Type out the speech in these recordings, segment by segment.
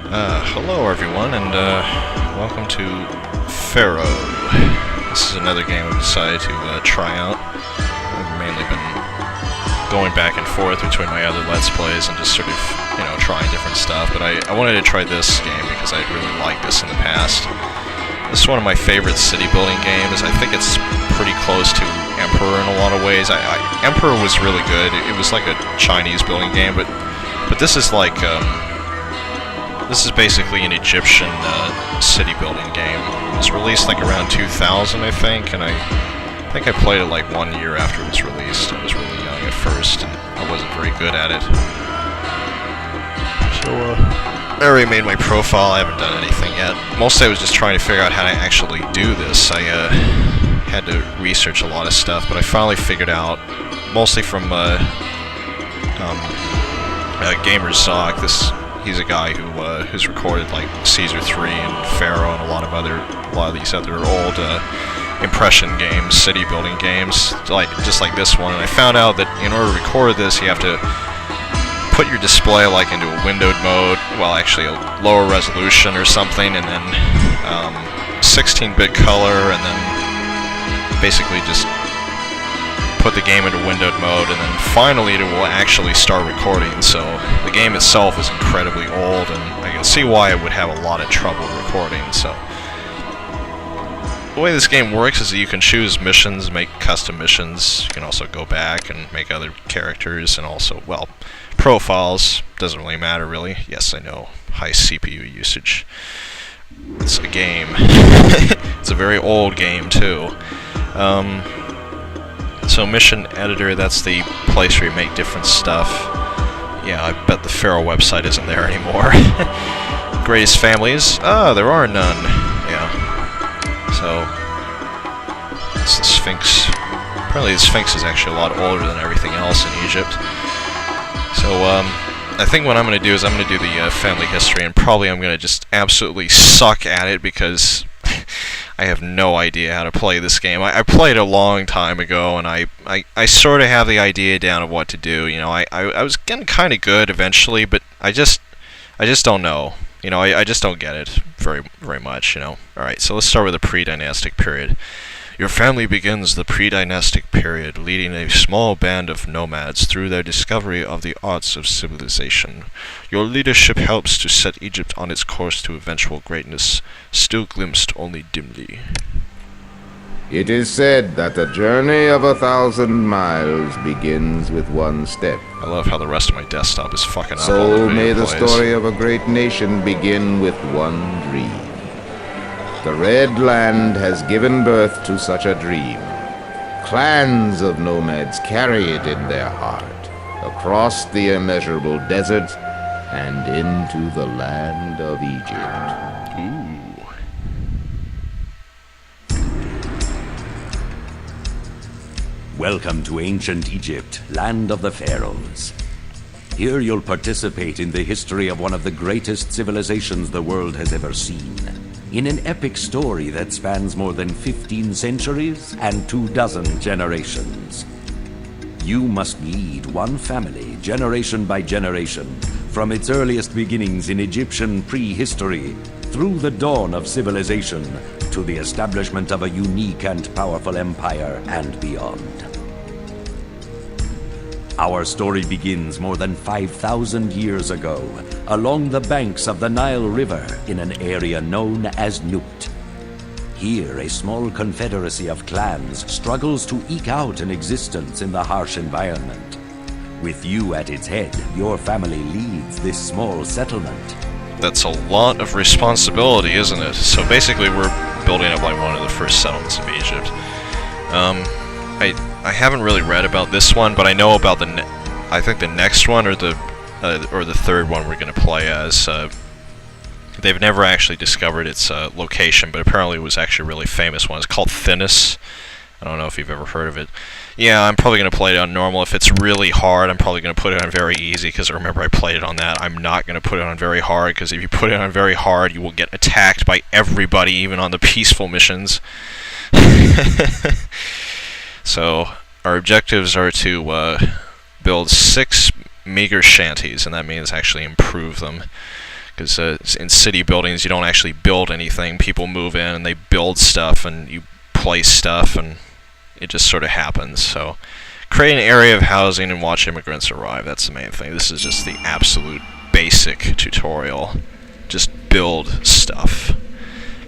Hello everyone, and welcome to Pharaoh. This is another game I've decided to try out. I've mainly been going back and forth between my other Let's Plays and just sort of, trying different stuff, but I wanted to try this game because I really liked this in the past. This is one of my favorite city building games. I think it's pretty close to Emperor in a lot of ways. Emperor was really good. It was like a Chinese building game, but this is like, this is basically an Egyptian city building game. It was released like around 2000, I think, and I think I played it like 1 year after it was released. I was really young at first, and I wasn't very good at it. So, I already made my profile. I haven't done anything yet. Mostly I was just trying to figure out how to actually do this. I had to research a lot of stuff, but I finally figured out, mostly from Gamer's Zoc. He's a guy who's recorded like Caesar 3 and Pharaoh and a lot of these other old impression games, city building games, just like this one. And I found out that in order to record this, you have to put your display like into a windowed mode, well, actually a lower resolution or something, and then 16-bit color, and then basically just put the game into windowed mode, and then finally it will actually start recording. So the game itself is incredibly old, and I can see why it would have a lot of trouble recording. So the way this game works is that you can choose missions, make custom missions. You can also go back and make other characters, and also, well, profiles. Doesn't really matter, really. Yes, I know, high CPU usage. It's a game. It's a very old game, too. So mission editor, that's the place where you make different stuff. Yeah, I bet the Pharaoh website isn't there anymore. Greatest families? There are none. Yeah. So, it's the Sphinx. Apparently the Sphinx is actually a lot older than everything else in Egypt. So, I think what I'm going to do is I'm going to do the family history, and probably I'm going to just absolutely suck at it because I have no idea how to play this game. I played a long time ago, and I sort of have the idea down of what to do. I was getting kind of good eventually, but I just don't know. I just don't get it very much. Alright, so let's start with the predynastic period. Your family begins the predynastic period, leading a small band of nomads through their discovery of the arts of civilization. Your leadership helps to set Egypt on its course to eventual greatness, still glimpsed only dimly. It is said that a journey of 1,000 miles begins with one step. I love how the rest of my desktop is fucking up. So may the story of a great nation begin with one dream. The Red Land has given birth to such a dream. Clans of nomads carry it in their heart, across the immeasurable desert and into the land of Egypt. Ooh. Welcome to ancient Egypt, land of the pharaohs. Here you'll participate in the history of one of the greatest civilizations the world has ever seen. In an epic story that spans more than 15 centuries and 24 generations. You must lead one family, generation by generation, from its earliest beginnings in Egyptian prehistory, through the dawn of civilization, to the establishment of a unique and powerful empire and beyond. Our story begins more than 5,000 years ago, along the banks of the Nile River in an area known as Nubt. Here, a small confederacy of clans struggles to eke out an existence in the harsh environment. With you at its head, your family leads this small settlement. That's a lot of responsibility, isn't it? So basically we're building up like one of the first settlements of Egypt. I haven't really read about this one, but I know about I think the next one or the third one we're going to play as. They've never actually discovered its location, but apparently it was actually a really famous one. It's called Thinis. I don't know if you've ever heard of it. Yeah, I'm probably going to play it on normal. If it's really hard, I'm probably going to put it on very easy, because I remember I played it on that. I'm not going to put it on very hard, because if you put it on very hard, you will get attacked by everybody, even on the peaceful missions. So, our objectives are to build 6 meager shanties, and that means actually improve them. Because in city buildings, you don't actually build anything. People move in and they build stuff, and you place stuff, and it just sort of happens. So create an area of housing and watch immigrants arrive. That's the main thing. This is just the absolute basic tutorial. Just build stuff.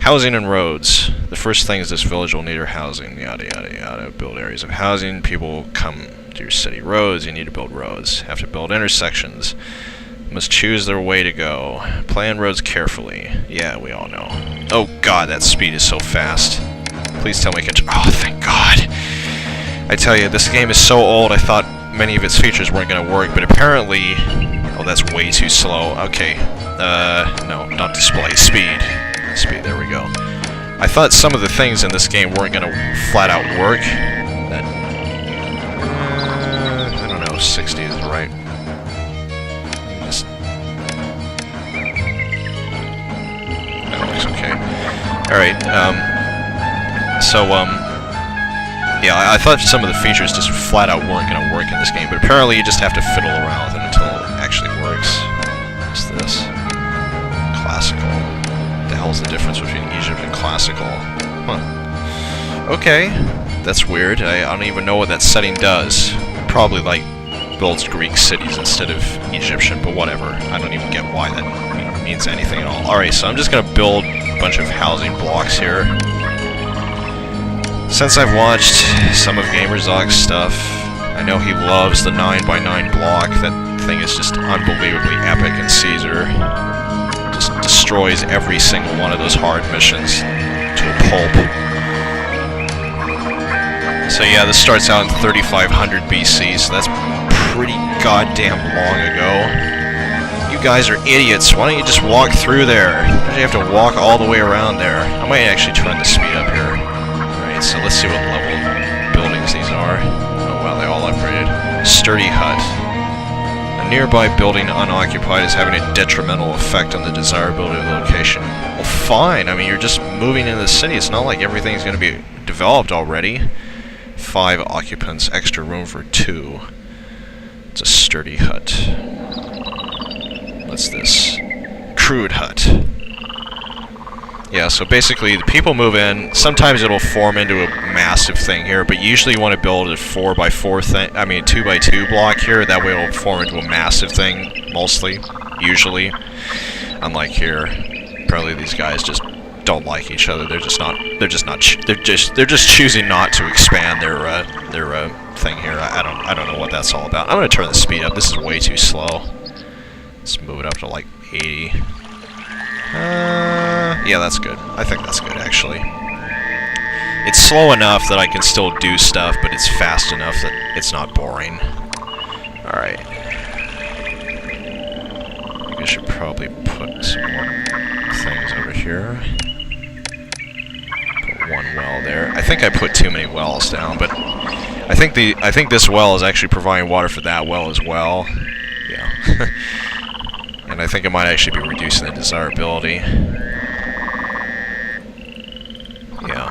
Housing and roads. The first thing is this village will need your housing. Yada yada yada. Build areas of housing. People come to your city roads. You need to build roads. Have to build intersections. Must choose their way to go. Plan roads carefully. Yeah, we all know. Oh god, that speed is so fast. Please tell me I can... Oh, thank god. I tell you, this game is so old, I thought many of its features weren't going to work, but apparently... Oh, that's way too slow. Okay. No, not display. Speed. Speed, there we go. I thought some of the things in this game weren't going to flat out work. That... I don't know, 60 is right. That looks okay. Alright, yeah, I thought some of the features just flat out weren't going to work in this game, but apparently you just have to fiddle around with it until it actually works. What's this? Classical. What the hell's the difference between Egypt and classical? Huh. Okay, that's weird. I don't even know what that setting does. Probably, like, builds Greek cities instead of Egyptian, but whatever. I don't even get why that means anything at all. Alright, so I'm just going to build a bunch of housing blocks here. Since I've watched some of GamerZog's stuff, I know he loves the 9x9 block. That thing is just unbelievably epic, and Caesar just destroys every single one of those hard missions to a pulp. So yeah, this starts out in 3500 BC, so that's pretty goddamn long ago. You guys are idiots. Why don't you just walk through there? Why do you have to walk all the way around there? I might actually turn the speed up here. Alright, so let's see what level buildings these are. Oh wow, they all upgraded. Sturdy hut. A nearby building unoccupied is having a detrimental effect on the desirability of the location. Well, fine. I mean, you're just moving into the city. It's not like everything's going to be developed already. 5 occupants, extra room for 2. It's a sturdy hut. What's this? Crude hut. Yeah, so basically the people move in. Sometimes it'll form into a massive thing here, but usually you want to build a 4x4 thing. I mean, 2x2 block here. That way it'll form into a massive thing, mostly, usually. Unlike here, apparently these guys just don't like each other. They're just choosing not to expand their thing here. I don't know what that's all about. I'm gonna turn the speed up. This is way too slow. Let's move it up to like 80. Yeah, that's good. I think that's good, actually. It's slow enough that I can still do stuff, but it's fast enough that it's not boring. Alright. I should probably put some more things over here. Put one well there. I think I put too many wells down, but I think this well is actually providing water for that well as well. Yeah. And I think it might actually be reducing the desirability. Yeah.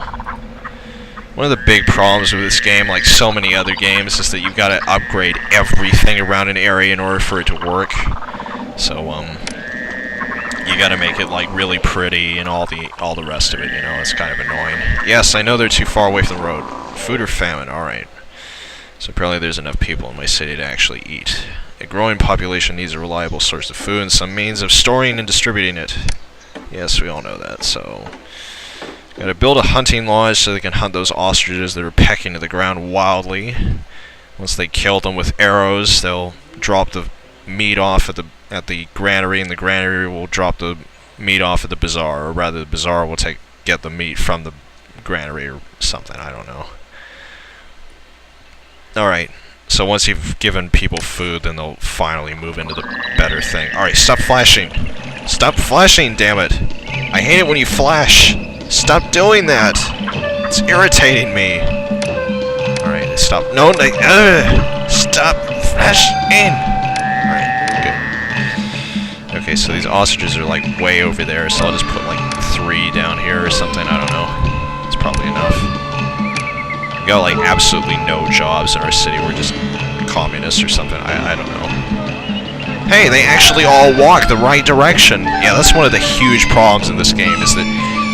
One of the big problems with this game, like so many other games, is that you've got to upgrade everything around an area in order for it to work. So, you got to make it like really pretty and all the rest of it. You know, it's kind of annoying. Yes, I know they're too far away from the road. Food or famine? All right. So apparently there's enough people in my city to actually eat. A growing population needs a reliable source of food and some means of storing and distributing it. Yes, we all know that, so... Gotta build a hunting lodge so they can hunt those ostriches that are pecking to the ground wildly. Once they kill them with arrows, they'll drop the meat off at the granary, and the granary will drop the meat off at the bazaar, or rather the bazaar will get the meat from the granary or something, I don't know. Alright. So once you've given people food, then they'll finally move into the better thing. Alright, stop flashing! Stop flashing, damn it! I hate it when you flash! Stop doing that! It's irritating me! Alright, stop. No, stop flashing! Alright, good. Okay, so these ostriches are like way over there, so I'll just put like 3 down here or something, I don't know. It's probably enough. We got like absolutely no jobs in our city. We're just communists or something. I don't know. Hey, they actually all walk the right direction. Yeah, that's one of the huge problems in this game, is that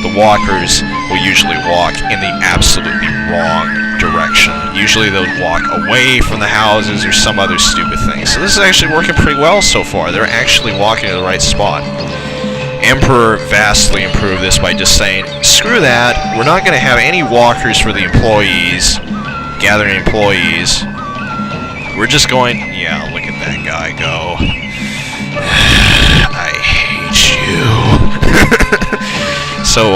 the walkers will usually walk in the absolutely wrong direction. Usually they'll walk away from the houses or some other stupid thing. So this is actually working pretty well so far. They're actually walking to the right spot. Emperor vastly improved this by just saying, screw that, we're not going to have any walkers for the employees, gathering employees. We're just going, yeah, look at that guy go. I hate you. So,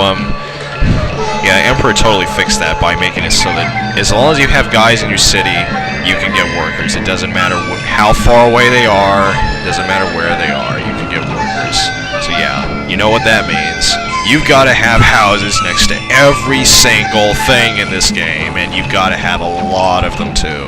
yeah, Emperor totally fixed that by making it so that as long as you have guys in your city, you can get workers. It doesn't matter how far away they are, it doesn't matter where they are, you can get workers. So yeah, you know what that means. You've got to have houses next to every single thing in this game, and you've got to have a lot of them too.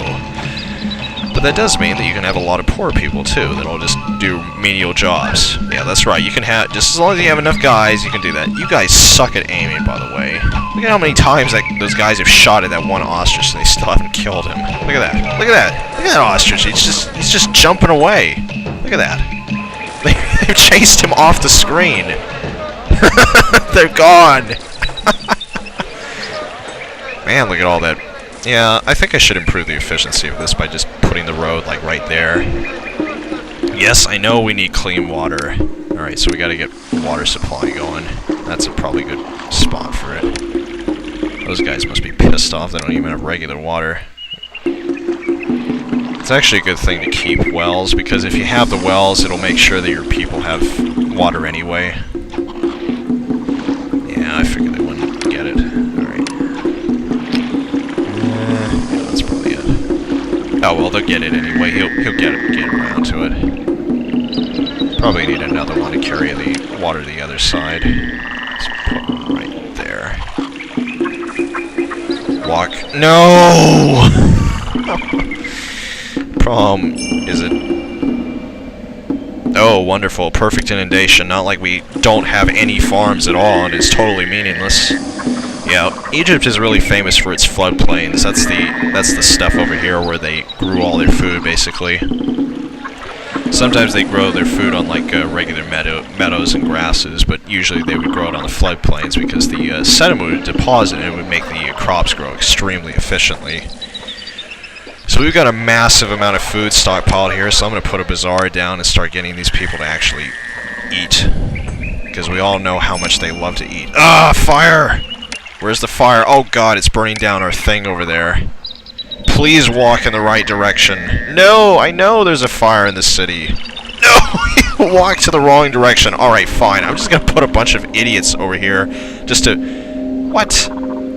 But that does mean that you can have a lot of poor people too that'll just do menial jobs. Yeah, that's right. You can have, just as long as you have enough guys, you can do that. You guys suck at aiming, by the way. Look at how many times those guys have shot at that one ostrich and they still haven't killed him. Look at that. Look at that. Look at that ostrich. He's just jumping away. Look at that. They've chased him off the screen. They're gone. Man, look at all that. Yeah, I think I should improve the efficiency of this by just putting the road, like, right there. Yes, I know we need clean water. Alright, so we gotta get water supply going. That's a probably good spot for it. Those guys must be pissed off they don't even have regular water. It's actually a good thing to keep wells, because if you have the wells, it'll make sure that your people have water anyway. Yeah, I figured they wouldn't get it. Alright. Yeah, that's probably it. Oh well, they'll get it anyway. He'll get around to it. Probably need another one to carry the water to the other side. Let's put one right there. Walk. No! Problem is it... Oh, wonderful. Perfect inundation. Not like we don't have any farms at all, and it's totally meaningless. Yeah, Egypt is really famous for its floodplains. That's the stuff over here where they grew all their food, basically. Sometimes they grow their food on, like, regular meadows and grasses, but usually they would grow it on the floodplains because the sediment would deposit and it would make the crops grow extremely efficiently. So we've got a massive amount of food stockpiled here, so I'm going to put a bazaar down and start getting these people to actually eat. Because we all know how much they love to eat. Ah, fire! Where's the fire? Oh god, it's burning down our thing over there. Please walk in the right direction. No, I know there's a fire in the city. No, you walked to the wrong direction. Alright, fine. I'm just going to put a bunch of idiots over here just to... What?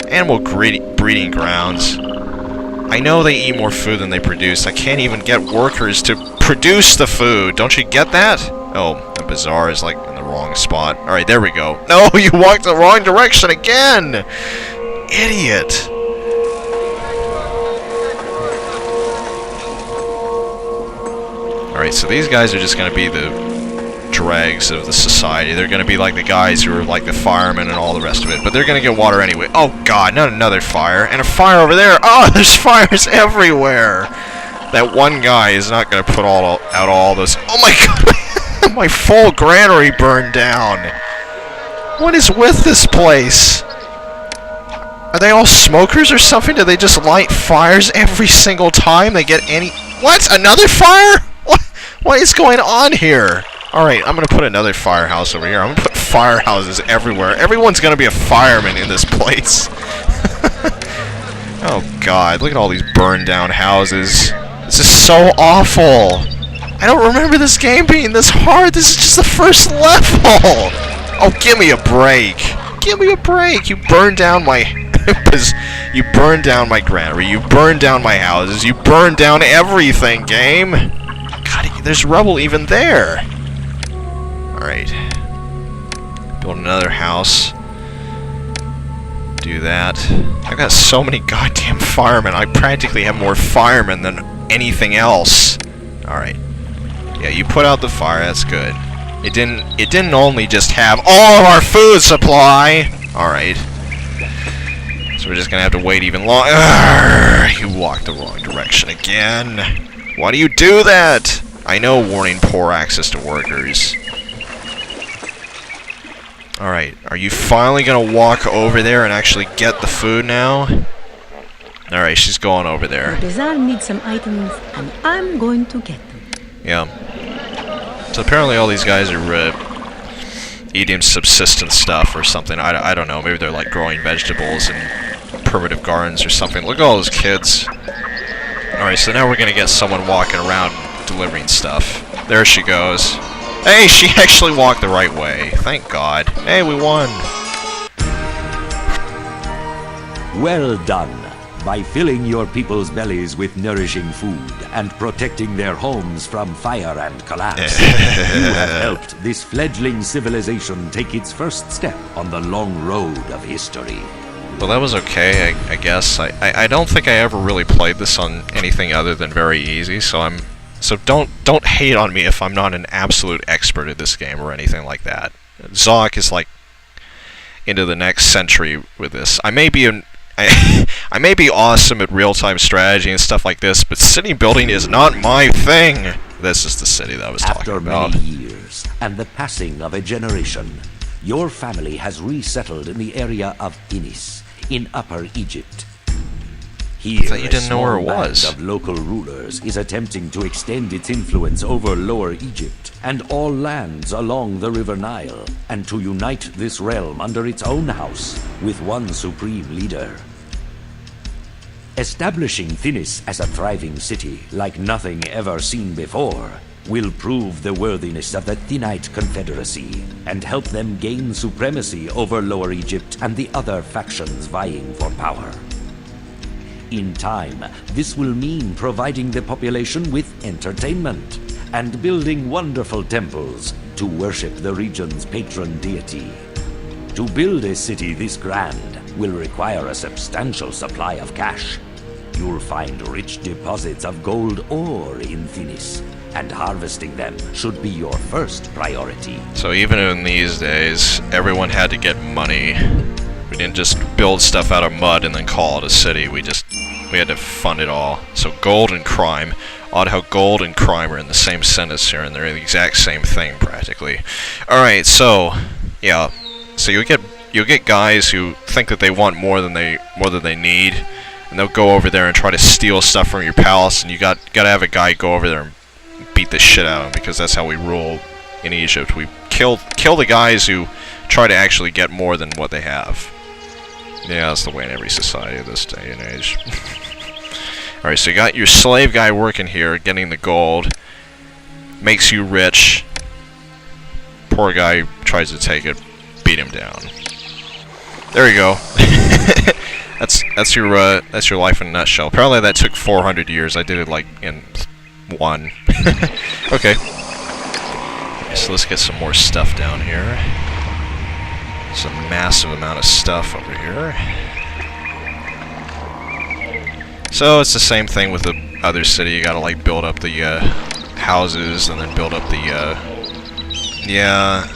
Animal breeding grounds. I know they eat more food than they produce. I can't even get workers to produce the food. Don't you get that? Oh, the bazaar is like in the wrong spot. Alright, there we go. No, you walked the wrong direction again! Idiot! Alright, so these guys are just gonna be the dregs of the society. They're gonna be like the guys who are like the firemen and all the rest of it, but they're gonna get water anyway. Oh god, not another fire. And a fire over there! Oh, there's fires everywhere! That one guy is not gonna put out all those... Oh my god! My full granary burned down! What is with this place? Are they all smokers or something? Do they just light fires every single time they get any... What? Another fire? What is going on here? Alright, I'm gonna put another firehouse over here. I'm gonna put firehouses everywhere. Everyone's gonna be a fireman in this place. Oh god, look at all these burned down houses. This is so awful. I don't remember this game being this hard. This is just the first level. Oh, give me a break. Give me a break. You burned down my... you burned down my granary. You burned down my houses. You burned down everything, game. God, there's rubble even there. Alright. Build another house. Do that. I've got so many goddamn firemen. I practically have more firemen than anything else. Alright. Yeah, you put out the fire, that's good. It didn't only just have all of our food supply! Alright. So we're just gonna have to wait even longer. You walked the wrong direction again. Why do you do that? I know warning poor access to workers. Alright, are you finally gonna walk over there and actually get the food now? Alright, she's going over there. The bazaar needs some items, and I'm going to get them. Yeah. So apparently all these guys are eating subsistence stuff or something. I don't know. Maybe they're like growing vegetables in primitive gardens or something. Look at all those kids. Alright, so now we're gonna get someone walking around delivering stuff. There she goes. Hey, she actually walked the right way. Thank God. Hey, we won. Well done. By filling your people's bellies with nourishing food and protecting their homes from fire and collapse, you have helped this fledgling civilization take its first step on the long road of history. Well, that was okay, I guess. I don't think I ever really played this on anything other than very easy, so don't hate on me if I'm not an absolute expert at this game or anything like that. Zoc is like into the next century with this. I may be awesome at real-time strategy and stuff like this, but city building is not my thing. This is the city that I was talking about. After many years and the passing of a generation, your family has resettled in the area of Inis, in Upper Egypt. Here, I thought you didn't know where it was. A small band of local rulers is attempting to extend its influence over Lower Egypt and all lands along the River Nile, and to unite this realm under its own house with one supreme leader. Establishing Thinis as a thriving city like nothing ever seen before will prove the worthiness of the Thinite Confederacy and help them gain supremacy over Lower Egypt and the other factions vying for power. In time, this will mean providing the population with entertainment and building wonderful temples to worship the region's patron deity. To build a city this grand will require a substantial supply of cash. You'll find rich deposits of gold ore in Thinis, and harvesting them should be your first priority. So even in these days, everyone had to get money. We didn't just build stuff out of mud and then call it a city. We had to fund it all. So gold and crime. Odd how gold and crime are in the same sentence here, and they're the exact same thing practically. Alright, so yeah. So you'll get guys who think that they want more than they need, and they'll go over there and try to steal stuff from your palace, and you gotta have a guy go over there and beat the shit out of them, because that's how we rule in Egypt. We kill the guys who try to actually get more than what they have. Yeah, that's the way in every society of this day and age. Alright, so you got your slave guy working here, getting the gold. Makes you rich. Poor guy tries to take it. Beat him down. There you go. That's your life in a nutshell. Apparently that took 400 years. I did it like in one. Okay. So let's get some more stuff down here. It's a massive amount of stuff over here. So it's the same thing with the other city. You gotta like build up the houses and then build up the yeah.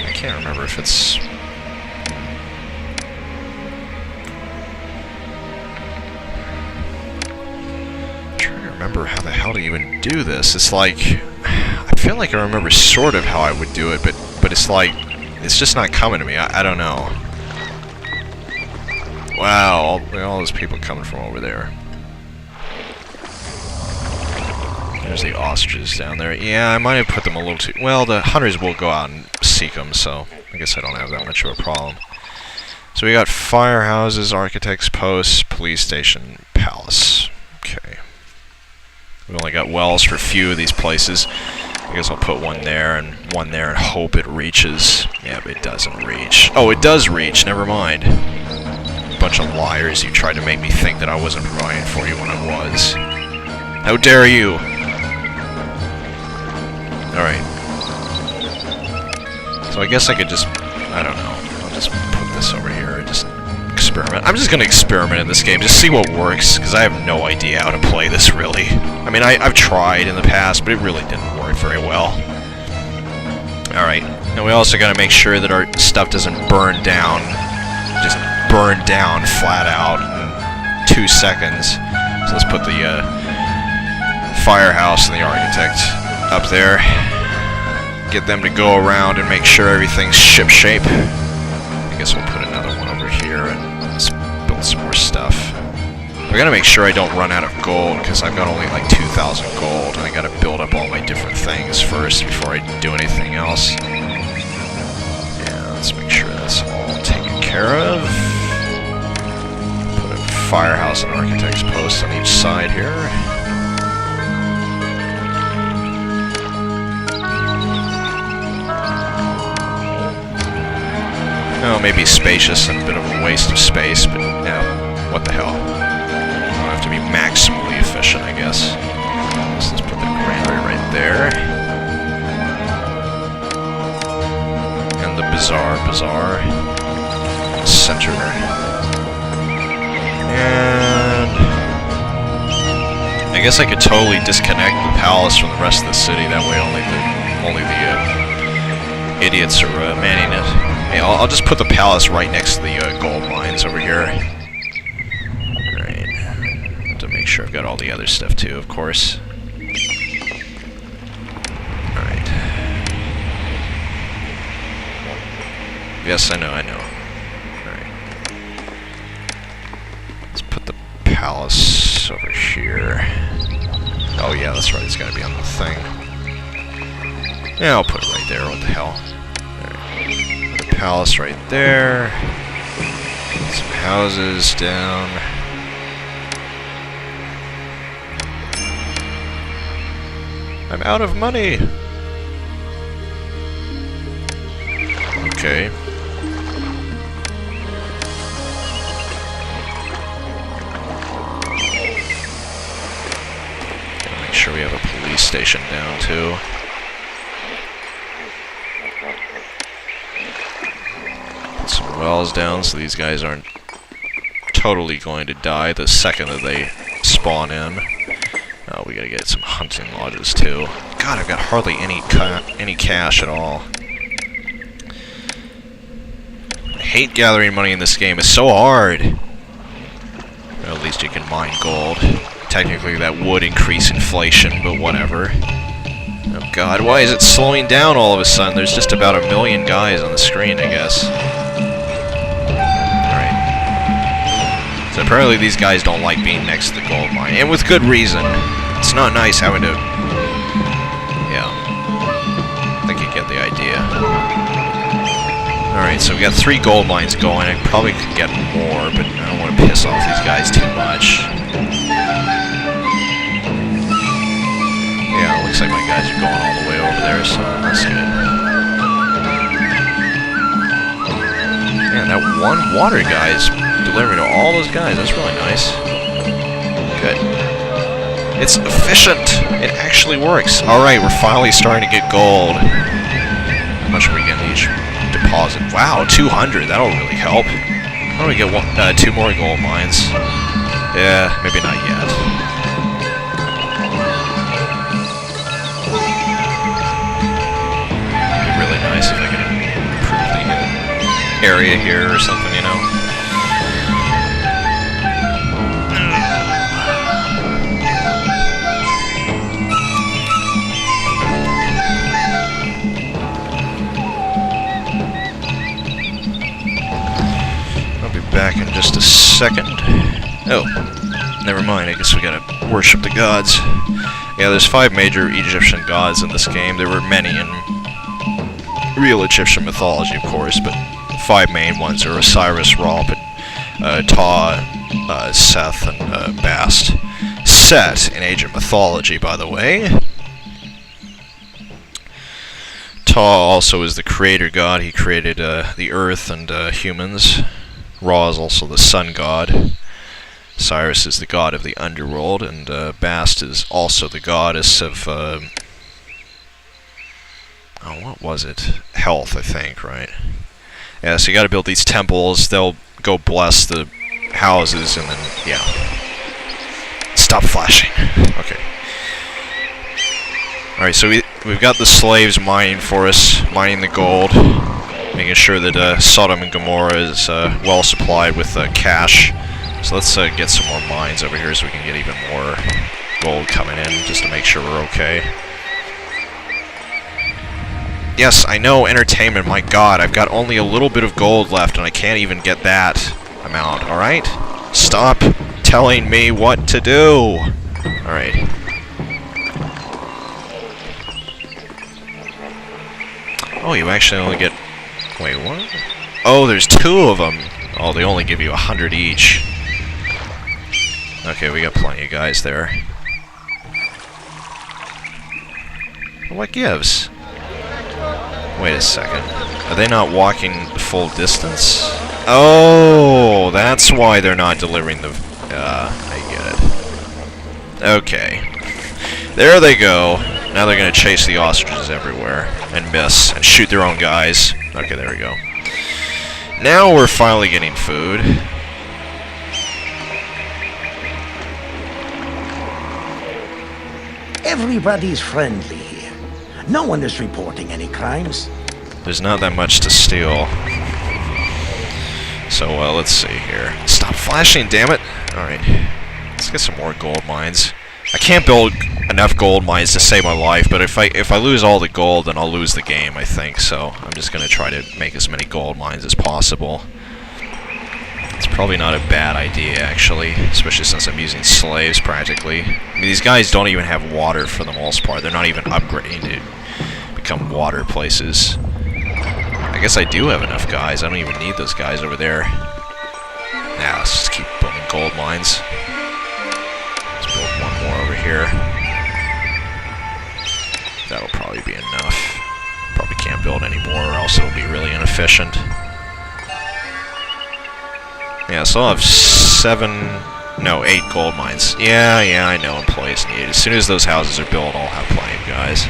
I can't remember if it's. I'm trying to remember how the hell to even do this. It's like I feel like I remember sort of how I would do it, but it's like it's just not coming to me. I don't know. Wow, all those people coming from over there. There's the ostriches down there. Yeah, I might have put them a little too... Well, the hunters will go out and seek them, so I guess I don't have that much of a problem. So we got firehouses, architects' posts, police station, palace. Okay. We only got wells for a few of these places. I guess I'll put one there and hope it reaches. Yeah, but it doesn't reach. Oh, it does reach. Never mind. Bunch of liars. You tried to make me think that I wasn't providing for you when I was. How dare you! Alright. So I guess I could just... I don't know. I'll just put this over here and just experiment. I'm just gonna experiment in this game, just see what works, because I have no idea how to play this, really. I mean, I've tried in the past, but it really didn't work very well. Alright. And we also gotta make sure that our stuff doesn't burn down. Just burn down flat out in 2 seconds. So let's put the firehouse and the architect up there. Get them to go around and make sure everything's shipshape. I guess we'll put another one over here and let's build some more stuff. I gotta make sure I don't run out of gold, because I've got only like 2,000 gold, and I gotta build up all my different things first before I do anything else. Yeah, let's make sure that's all taken care of. Put a firehouse and architect's post on each side here. Oh, maybe spacious and a bit of a waste of space, but yeah, what the hell. To be maximally efficient, I guess. So let's put the granary right there. And the bazaar. Center. And I guess I could totally disconnect the palace from the rest of the city. That way only the idiots are manning it. Hey, I'll just put the palace right next to the gold mines over here. Make sure I've got all the other stuff too, of course. Alright. Yes, I know. Alright. Let's put the palace over here. Oh yeah, that's right, it's gotta be on the thing. Yeah, I'll put it right there, what the hell. Alright. Put the palace right there. Some houses down. I'm out of money! Okay. Gotta make sure we have a police station down, too. Put some wells down so these guys aren't totally going to die the second that they spawn in. Oh, we gotta get some hunting lodges too. God, I've got hardly any cash at all. I hate gathering money in this game. It's so hard. Well, at least you can mine gold. Technically, that would increase inflation, but whatever. Oh God, why is it slowing down all of a sudden? There's just about 1 million guys on the screen, I guess. So apparently these guys don't like being next to the gold mine, and with good reason. It's not nice having to... Yeah. I think you get the idea. Alright, so we got 3 gold mines going. I probably could get more, but I don't want to piss off these guys too much. Yeah, it looks like my guys are going all the way over there, so that's good. Man, that one water guy is delivering to all those guys. That's really nice. Good. It's efficient. It actually works. Alright, we're finally starting to get gold. How much are we getting each deposit? Wow, 200. That'll really help. How do we get 2 more gold mines? Yeah, maybe not yet. It'd be really nice if I could improve the area here or something, you know? Back in just a second. Oh, never mind. I guess we gotta worship the gods. Yeah, there's 5 major Egyptian gods in this game. There were many in real Egyptian mythology, of course, but 5 main ones are Osiris, Ra, Ptah, Seth, and Bast. Set in ancient mythology, by the way. Ptah also is the creator god. He created the earth and humans. Ra is also the sun god. Cyrus is the god of the underworld, and Bast is also the goddess of, what was it? Health, I think, right? Yeah, so you gotta build these temples, they'll go bless the houses, and then, yeah. Stop flashing. Okay. Alright, so we've got the slaves mining for us, mining the gold. Making sure that Sodom and Gomorrah is well supplied with cash. So let's get some more mines over here so we can get even more gold coming in, just to make sure we're okay. Yes, I know, entertainment, my god, I've got only a little bit of gold left, and I can't even get that amount, alright? Stop telling me what to do! Alright. Oh, you actually only get... Wait, what? Oh, there's 2 of them! Oh, they only give you 100 each. Okay, we got plenty of guys there. What gives? Wait a second. Are they not walking the full distance? Oh, that's why they're not delivering the... I get it. Okay. There they go. Now they're gonna chase the ostriches everywhere. And miss. And shoot their own guys. Okay, there we go. Now we're finally getting food. Everybody's friendly here. No one is reporting any crimes. There's not that much to steal. So, let's see here. Stop flashing, damn it! Alright. Let's get some more gold mines. I can't build enough gold mines to save my life, but if I lose all the gold, then I'll lose the game, I think. So, I'm just gonna try to make as many gold mines as possible. It's probably not a bad idea, actually, especially since I'm using slaves, practically. I mean, these guys don't even have water for the most part. They're not even upgrading to become water places. I guess I do have enough guys. I don't even need those guys over there. Now, let's just keep building gold mines. Let's build one more over here. That'll probably be enough. Probably can't build any more, or else it'll be really inefficient. Yeah, so I'll have 8 gold mines. Yeah, I know employees need it. As soon as those houses are built, I'll have plenty of guys.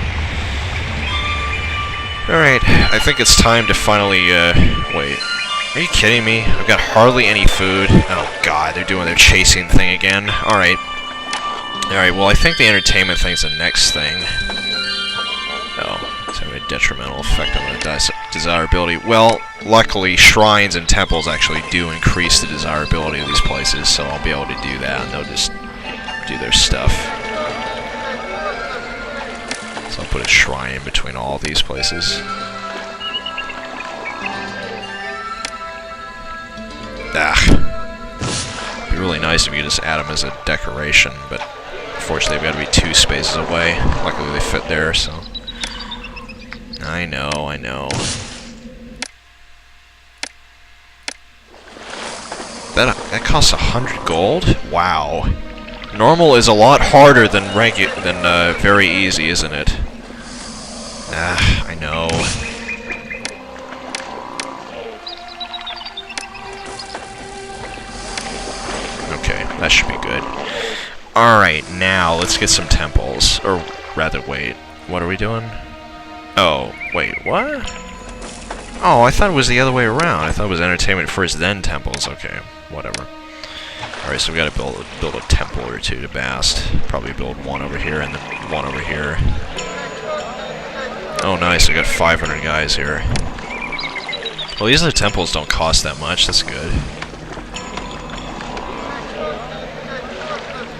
Alright, I think it's time to finally, wait. Are you kidding me? I've got hardly any food. Oh god, they're doing their chasing thing again. Alright. Alright, well I think the entertainment thing's the next thing. Oh, it's having a detrimental effect on the desirability. Well, luckily, shrines and temples actually do increase the desirability of these places, so I'll be able to do that, and they'll just do their stuff. So I'll put a shrine in between all of these places. It'd be really nice if you could just add them as a decoration, but unfortunately they've got to be 2 spaces away. Luckily they fit there, so... I know. That costs 100 gold? Wow. Normal is a lot harder than very easy, isn't it? I know. Okay, that should be good. Alright, now let's get some temples. Or rather, wait. What are we doing? Oh, wait, what? Oh, I thought it was the other way around. I thought it was entertainment first, then temples. Okay, whatever. Alright, so we gotta build a temple or 2 to Bast. Probably build one over here and then one over here. Oh, nice, we got 500 guys here. Well, these other temples don't cost that much, that's good.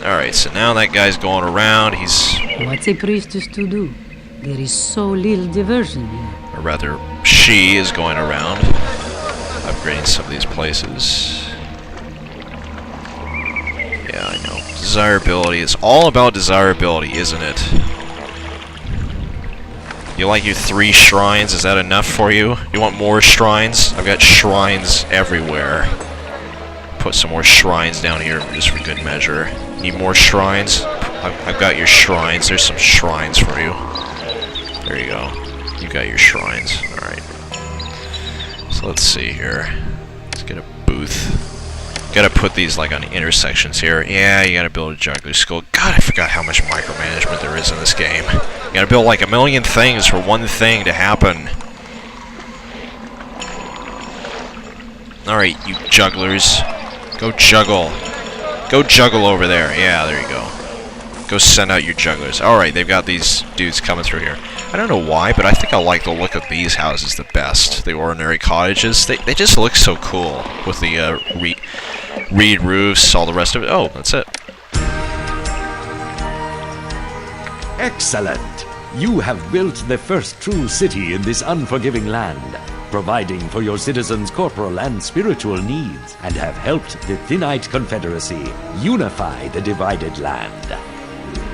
Alright, so now that guy's going around, he's... What's a priestess to do? There is so little diversion here. Or rather, she is going around, upgrading some of these places. Yeah, I know. Desirability. It's all about desirability, isn't it? You like your 3 shrines? Is that enough for you? You want more shrines? I've got shrines everywhere. Put some more shrines down here just for good measure. Need more shrines? I've got your shrines. There's some shrines for you. There you go. You got your shrines. Alright. So let's see here. Let's get a booth. Gotta put these like on intersections here. Yeah, you gotta build a juggler's school. God, I forgot how much micromanagement there is in this game. You gotta build like a million things for one thing to happen. Alright, you jugglers. Go juggle. Go juggle over there. Yeah, there you go. Go send out your jugglers. Alright, they've got these dudes coming through here. I don't know why, but I think I like the look of these houses the best. The ordinary cottages. They just look so cool with the reed roofs, all the rest of it. Oh, that's it. Excellent! You have built the first true city in this unforgiving land, providing for your citizens' corporal and spiritual needs, and have helped the Thinite Confederacy unify the divided land.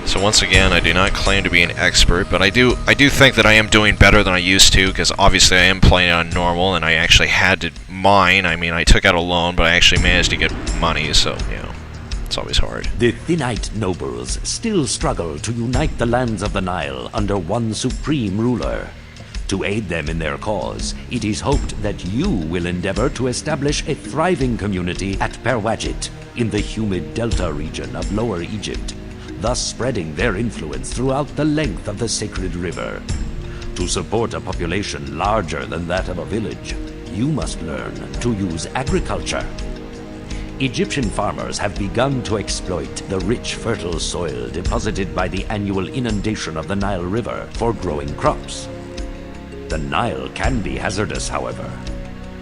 So once again, I do not claim to be an expert, but I do think that I am doing better than I used to, because obviously I am playing on normal, and I actually had to mine. I mean, I took out a loan, but I actually managed to get money, so, you know, it's always hard. The Thinite nobles still struggle to unite the lands of the Nile under one supreme ruler. To aid them in their cause, it is hoped that you will endeavor to establish a thriving community at Perwajit, in the humid delta region of Lower Egypt, thus spreading their influence throughout the length of the sacred river. To support a population larger than that of a village, you must learn to use agriculture. Egyptian farmers have begun to exploit the rich, fertile soil deposited by the annual inundation of the Nile River for growing crops. The Nile can be hazardous, however.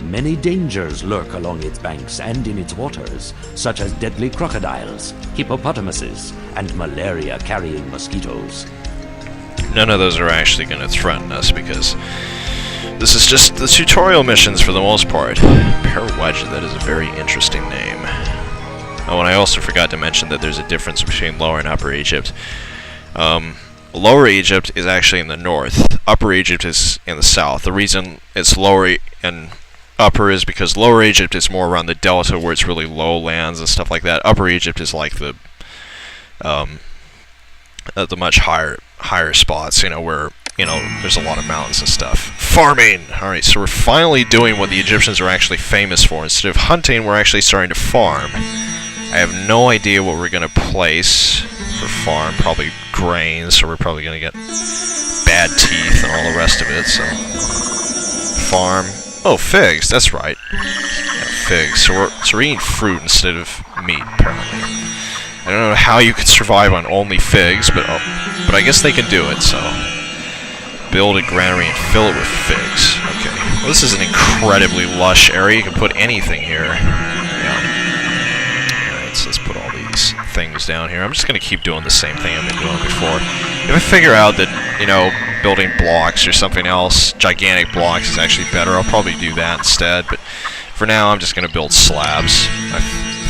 Many dangers lurk along its banks and in its waters, such as deadly crocodiles, hippopotamuses, and malaria-carrying mosquitoes. None of those are actually going to threaten us, because this is just the tutorial missions for the most part. Perwajit, that is a very interesting name. Oh, and I also forgot to mention that there's a difference between Lower and Upper Egypt. Lower Egypt is actually in the north. Upper Egypt is in the south. The reason it's lower and upper is because Lower Egypt is more around the delta, where it's really lowlands and stuff like that. Upper Egypt is like the much higher spots, you know, where, you know, there's a lot of mountains and stuff. Farming! Alright, so we're finally doing what the Egyptians are actually famous for. Instead of hunting, we're actually starting to farm. I have no idea what we're going to place for farm. Probably grain, so we're probably going to get bad teeth and all the rest of it, so... Farm. Oh, figs, that's right. Yeah, figs. So we're eating fruit instead of meat, apparently. I don't know how you could survive on only figs, but I guess they can do it, so... Build a granary and fill it with figs. Okay. Well, this is an incredibly lush area. You can put anything here. Yeah. Alright, so let's put all these things down here. I'm just going to keep doing the same thing I've been doing before. If I figure out that, you know, building blocks or something else, gigantic blocks, is actually better, I'll probably do that instead. But for now, I'm just going to build slabs. I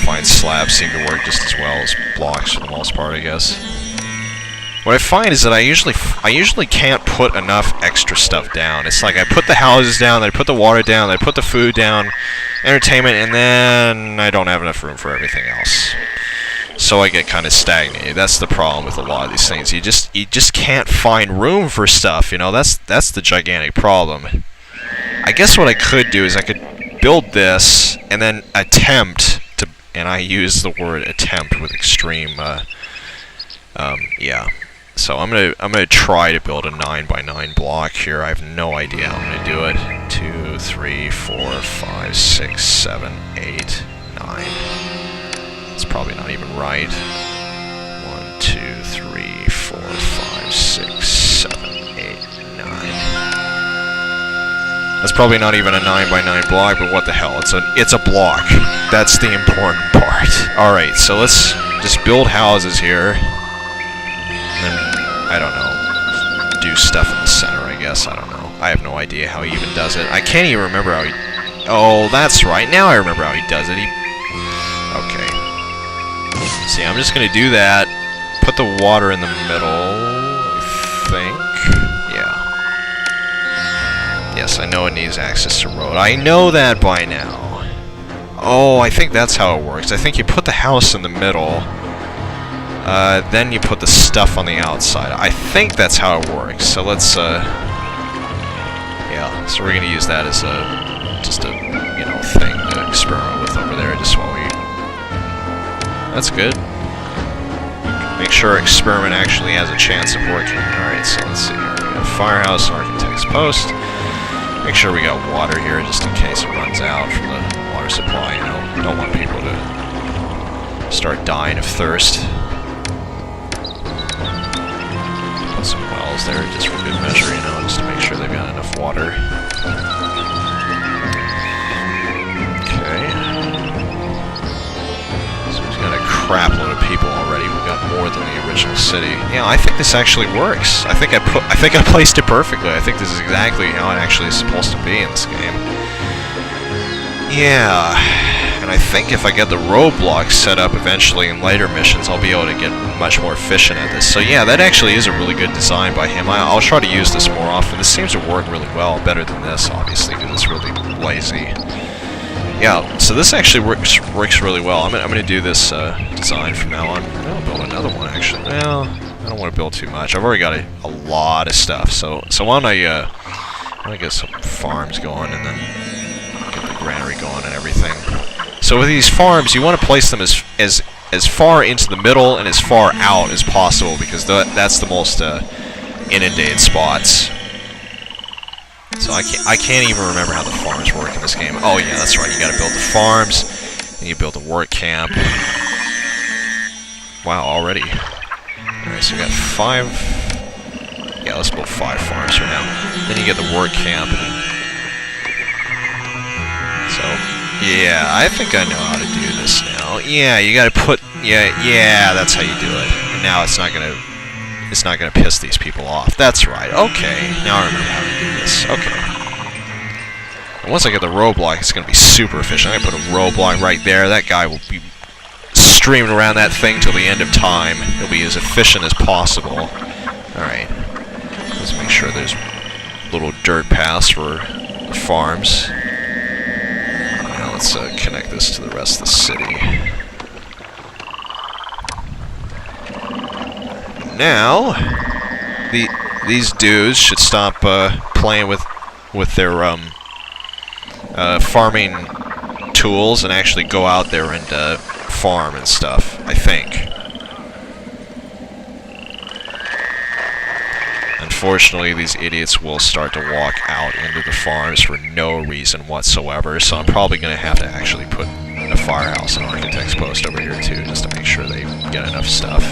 find slabs seem to work just as well as blocks for the most part, I guess. What I find is that I usually can't put enough extra stuff down. It's like I put the houses down, then I put the water down, then I put the food down, entertainment, and then I don't have enough room for everything else. So I get kind of stagnated. That's the problem with a lot of these things. You just can't find room for stuff, you know. That's the gigantic problem. I guess what I could do is I could build this and then attempt to, and I use the word attempt with extreme yeah. So I'm gonna try to build a 9x9 block here. I have no idea how I'm gonna do it. 2, 3, 4, 5, 6, 7, 8, 9. It's probably not even right. 1, 2, 3, 4, 5, 6, 7, 8, 9. That's probably not even a 9x9 block, but what the hell? It's a block. That's the important part. All right, so let's just build houses here. And then, I don't know, do stuff in the center, I guess. I don't know. I have no idea how he even does it. I can't even remember how he... Oh, that's right. Now I remember how he does it. Okay. See, I'm just going to do that. Put the water in the middle, I think. Yeah. Yes, I know it needs access to road. I know that by now. Oh, I think that's how it works. I think you put the house in the middle... then you put the stuff on the outside. I think that's how it works. So let's, yeah. So we're gonna use that as just a, you know, thing to experiment with over there, just while we. That's good. Make sure our experiment actually has a chance of working. All right. So let's see here. We got firehouse, architect's post. Make sure we got water here, just in case it runs out from the water supply. You know, don't want people to start dying of thirst. Some wells there, just for good measure, you know, just to make sure they've got enough water. Okay. So we've got a crap load of people already. We've got more than the original city. city. Yeah, I think this actually works. I think I placed it perfectly. I think this is exactly how it actually is supposed to be in this game. Yeah, and I think if I get the roadblocks set up eventually in later missions, I'll be able to get much more efficient at this. So yeah, that actually is a really good design by him. I'll try to use this more often. This seems to work really well, better than this, obviously, because it's really lazy. Yeah, so this actually works really well. I'm gonna do this design from now on. I'll build another one actually. Well, I don't want to build too much. I've already got a lot of stuff. So why don't I get some farms going and then get the granary going and everything. So with these farms, you want to place them as far into the middle and as far out as possible because that's the most inundated spots. So I can't even remember how the farms work in this game. Oh yeah, that's right. You got to build the farms, and you build the work camp. Wow, already. All right, so we got 5. Yeah, let's build 5 farms for now. Then you get the work camp. So yeah, I think I know how to do this now. Yeah, you got to put. Yeah, that's how you do it. And now it's not gonna piss these people off. That's right. Okay. Now I remember how to do this. Okay. And once I get the roadblock, it's going to be super efficient. I'm going to put a roadblock right there. That guy will be streaming around that thing till the end of time. It'll be as efficient as possible. Alright. Let's make sure there's little dirt paths for the farms. Now let's connect this to the rest of the city. Now, these dudes should stop playing with their farming tools and actually go out there and farm and stuff, I think. Unfortunately, these idiots will start to walk out into the farms for no reason whatsoever, so I'm probably going to have to actually put a firehouse and architect's post over here too, just to make sure they get enough stuff.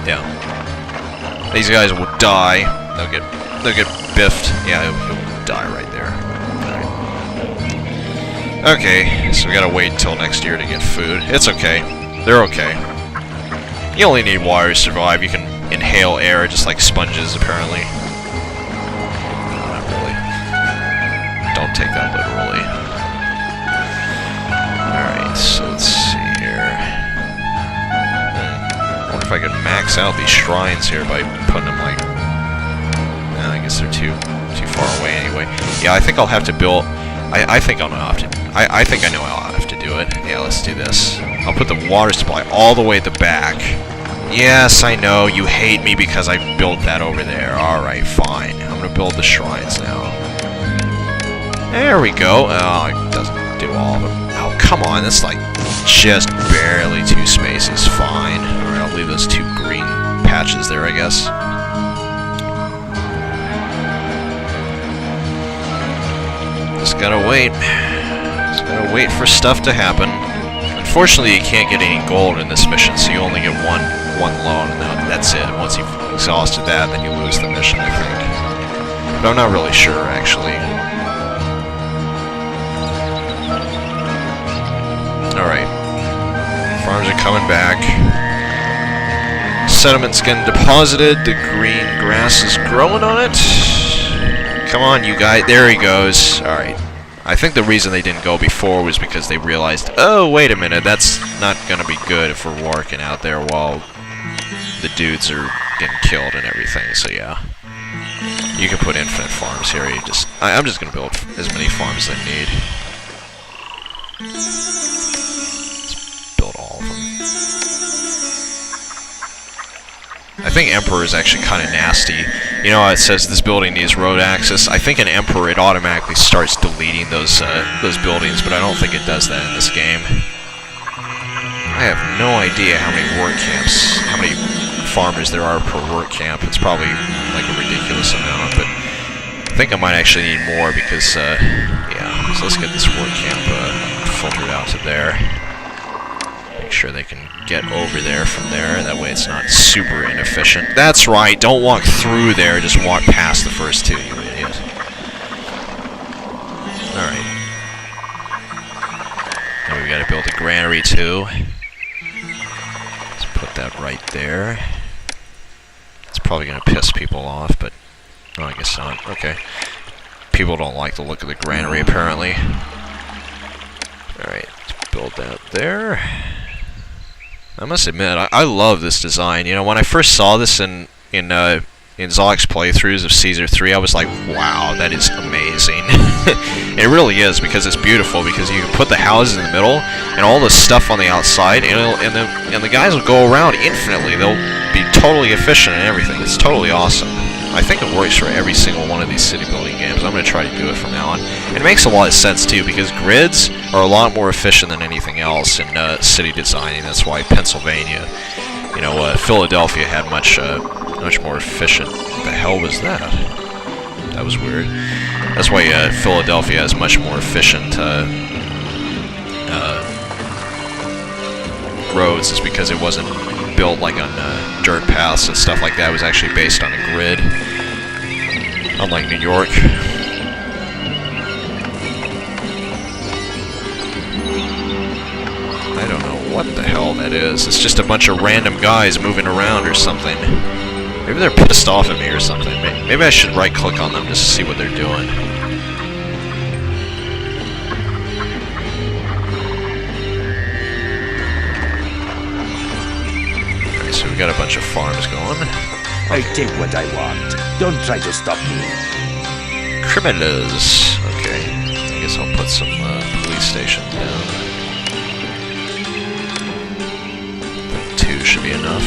Yeah. These guys will die. They'll get biffed. Yeah, he'll die right there. Alright. Okay, so we gotta wait until next year to get food. It's okay. They're okay. You only need water to survive. You can inhale air just like sponges, apparently. No, not really. Don't take that literally. Alright, so let's see here. If I could max out these shrines here by putting them like... I guess they're too far away anyway. Yeah, I think I'll have to build... I think I know how I'll have to do it. Yeah, let's do this. I'll put the water supply all the way at the back. Yes, I know, you hate me because I built that over there. Alright, fine. I'm gonna build the shrines now. There we go. Oh, it doesn't do all of them. Oh, come on, that's like just barely 2 spaces. Fine. Alright, I'll leave those 2 green patches there, I guess. Just gotta wait. Just gotta wait for stuff to happen. Unfortunately, you can't get any gold in this mission, so you only get one loan, and that's it. Once you've exhausted that, then you lose the mission, I think. But I'm not really sure, actually. Alright. Farms are coming back. Sediment's getting deposited. The green grass is growing on it. Come on, you guys. There he goes. Alright. I think the reason they didn't go before was because they realized, oh, wait a minute, that's not gonna be good if we're working out there while the dudes are getting killed and everything, so yeah. You can put infinite farms here. I'm just gonna build as many farms as I need. Let's build all of them. I think Emperor is actually kind of nasty. You know how it says this building needs road access? I think in Emperor it automatically starts deleting those buildings, but I don't think it does that in this game. I have no idea how many work camps, how many farmers there are per work camp. It's probably like a ridiculous amount, but I think I might actually need more because, yeah. So let's get this work camp filtered out to there. Make sure they can get over there from there. That way it's not super inefficient. That's right. Don't walk through there. Just walk past the first 2, you idiot. Alright. Now we've got to build build a granary too. Let's put that right there. It's probably going to piss people off, but... Oh, I guess not. Okay. People don't like the look of the granary, apparently. Alright, let's build that there. I must admit, I love this design. You know, when I first saw this in Zolak's playthroughs of Caesar 3, I was like, wow, that is amazing. It really is, because it's beautiful, because you can put the houses in the middle, and all the stuff on the outside, and the guys will go around infinitely. They'll be totally efficient and everything. It's totally awesome. I think it works for every single one of these city building games. I'm going to try to do it from now on. And it makes a lot of sense, too, because grids are a lot more efficient than anything else in city designing. That's why Pennsylvania, you know, Philadelphia had much more efficient... What the hell was that? That was weird. That's why Philadelphia has much more efficient roads, is because it wasn't built like on dirt paths and stuff like that. It was actually based on a grid, unlike New York. I don't know what the hell that is. It's just a bunch of random guys moving around or something. Maybe they're pissed off at me or something. Maybe I should right-click on them just to see what they're doing. Okay, so we got a bunch of farms going. I take what I want. Don't try to stop me. Criminals. Okay, I guess I'll put some police stations down. 2 should be enough.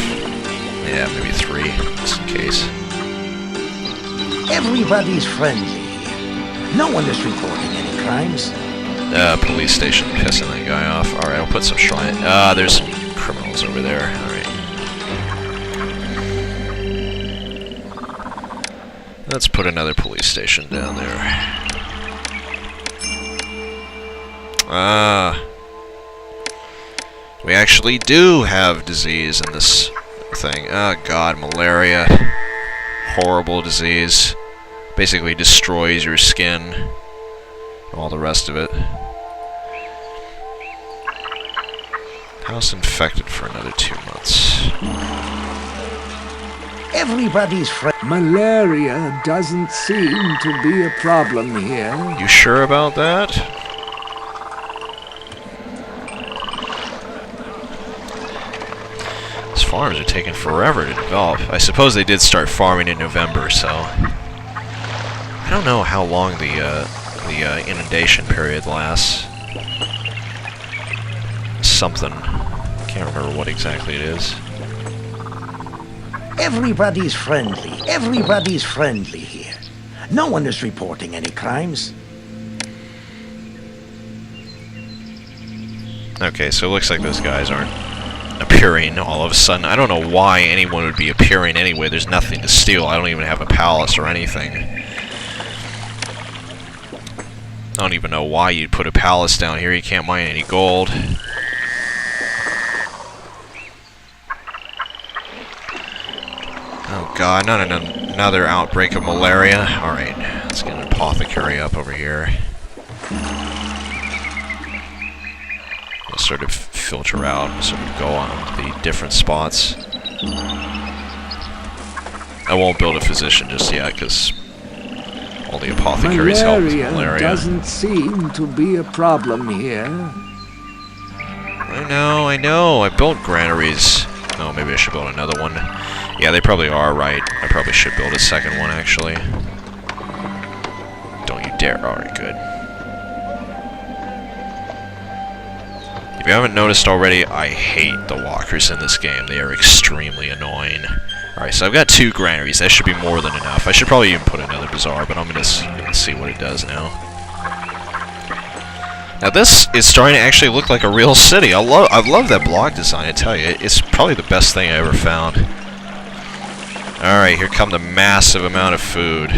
Yeah, maybe 3, just in case. Everybody's friendly here. No one is reporting any crimes. Police station pissing that guy off. Alright, I'll put some shrine. There's some criminals over there. Alright. Let's put another police station down there. We actually do have disease in this thing. Oh god, malaria. Horrible disease. Basically destroys your skin. All the rest of it. House infected for another 2 months. Everybody's friendly. Malaria doesn't seem to be a problem here. You sure about that? Farms are taking forever to develop. I suppose they did start farming in November, so I don't know how long the inundation period lasts. Something. Can't remember what exactly it is. Everybody's friendly. Everybody's friendly here. No one is reporting any crimes. Okay, so it looks like those guys aren't appearing all of a sudden. I don't know why anyone would be appearing anyway. There's nothing to steal. I don't even have a palace or anything. I don't even know why you'd put a palace down here. You can't mine any gold. Oh god, not another outbreak of malaria. Alright, let's get an apothecary up over here. We'll sort of filter out, sort of go on the different spots. I won't build a physician just yet, because all the apothecaries help with malaria. Doesn't seem to be a problem here. I know. I built granaries. Oh, maybe I should build another one. Yeah, they probably are right. I probably should build a second one, actually. Don't you dare. Alright, good. If you haven't noticed already, I hate the walkers in this game. They are extremely annoying. Alright, so I've got 2 granaries. That should be more than enough. I should probably even put another bazaar, but I'm going to see what it does now. Now this is starting to actually look like a real city. I love that block design, I tell you. It's probably the best thing I ever found. Alright, here come the massive amount of food.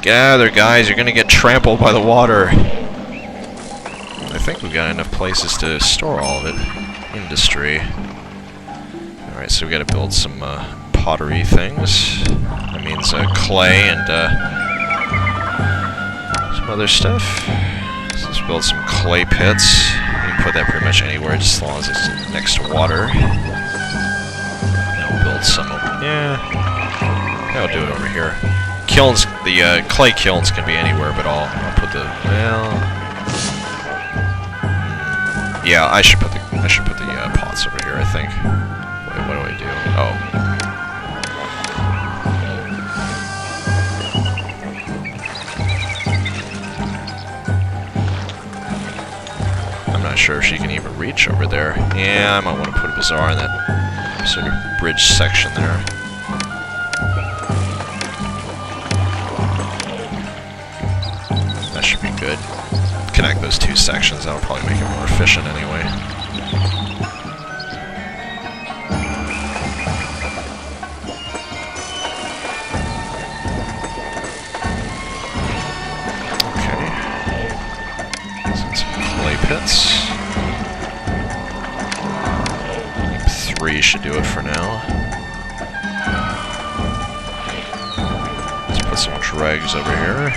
Gather, guys. You're going to get trampled by the water. I think we've got enough places to store all of it. Industry. Alright, so we got to build some pottery things. That means clay and some other stuff. So let's build some clay pits. We can put that pretty much anywhere, just as long as it's next to water. I'll build some over. Yeah, I'll do it over here. Kilns, the clay kilns can be anywhere, but I'll put the yeah. I should put the pots over here. I think. Wait, what do I do? Oh. I'm not sure if she can even reach over there. Yeah, I might want to put a bazaar in that sort of bridge section there. That should be good. Connect those two sections, that'll probably make it more efficient anyway. Okay. Some clay pits. 3 should do it for now. Let's put some dregs over here.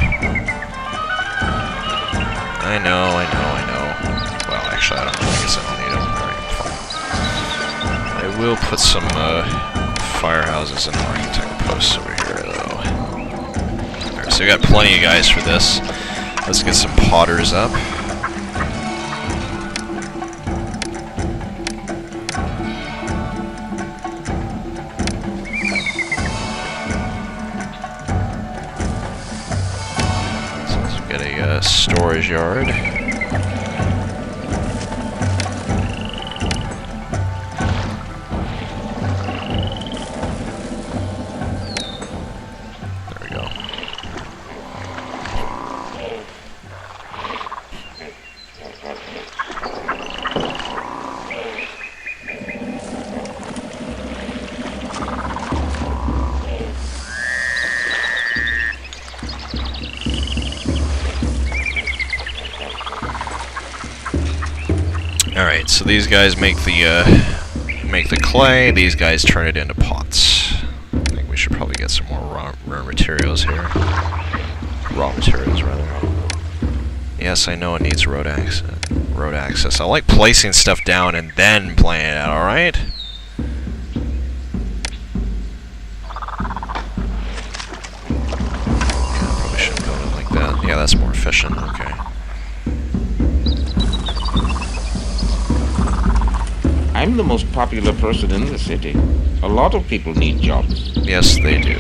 I know. Well, actually, I guess I don't need them. Alright, fine. I will put some firehouses and architect posts over here, though. Alright, so we got plenty of guys for this. Let's get some potters up. Storage yard. There we go. Alright, so these guys make the clay, these guys turn it into pots. I think we should probably get some more raw materials here. Raw materials, rather. Yes, I know it needs road access. I like placing stuff down and then playing it out, alright? Yeah, probably shouldn't build it like that. Yeah, that's more efficient, okay. I'm the most popular person in the city. A lot of people need jobs. Yes, they do.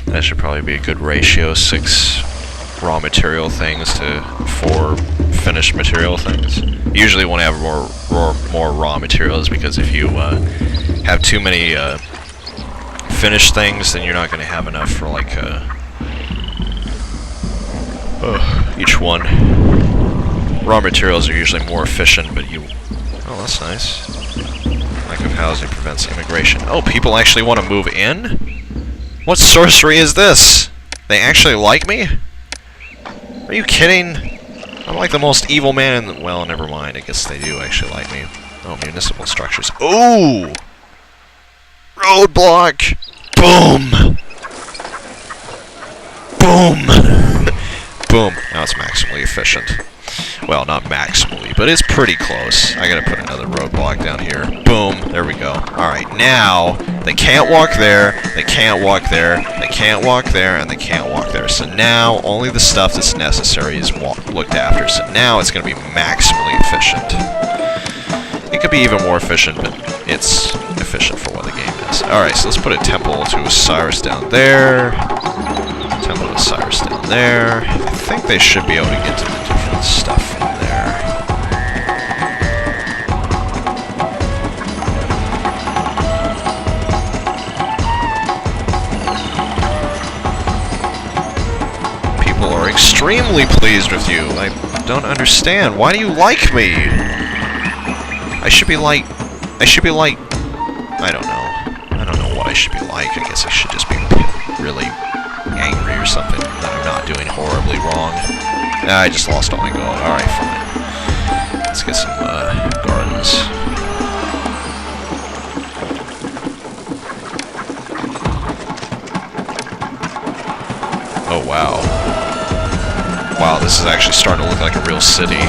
That should probably be a good ratio, 6 raw material things to 4 finished material things. Usually want to have more raw materials because if you have too many finished things, then you're not going to have enough for like each one. Raw materials are usually more efficient, but you... Oh, that's nice. Lack of housing prevents immigration. Oh, people actually want to move in? What sorcery is this? They actually like me? Are you kidding? I'm like the most evil man in the... Well, never mind. I guess they do actually like me. Oh, municipal structures. Ooh! Roadblock! Boom! Boom! Boom. Now it's maximally efficient. Well, not maximally, but it's pretty close. I gotta put another roadblock down here. Boom. There we go. Alright, now, they can't walk there, they can't walk there, they can't walk there, and they can't walk there. So now, only the stuff that's necessary is looked after. So now it's gonna be maximally efficient. It could be even more efficient, but it's efficient for what the game is. Alright, so let's put a temple to Osiris down there. Temple to Osiris down there. I think they should be able to get to the different stuff from there. People are extremely pleased with you. I don't understand. Why do you like me? I should be like, I don't know. I don't know what I should be like. I guess I should just be really angry or something that I'm not doing horribly wrong. I just lost all my gold. Alright, fine. Let's get some gardens. Wow, this is actually starting to look like a real city.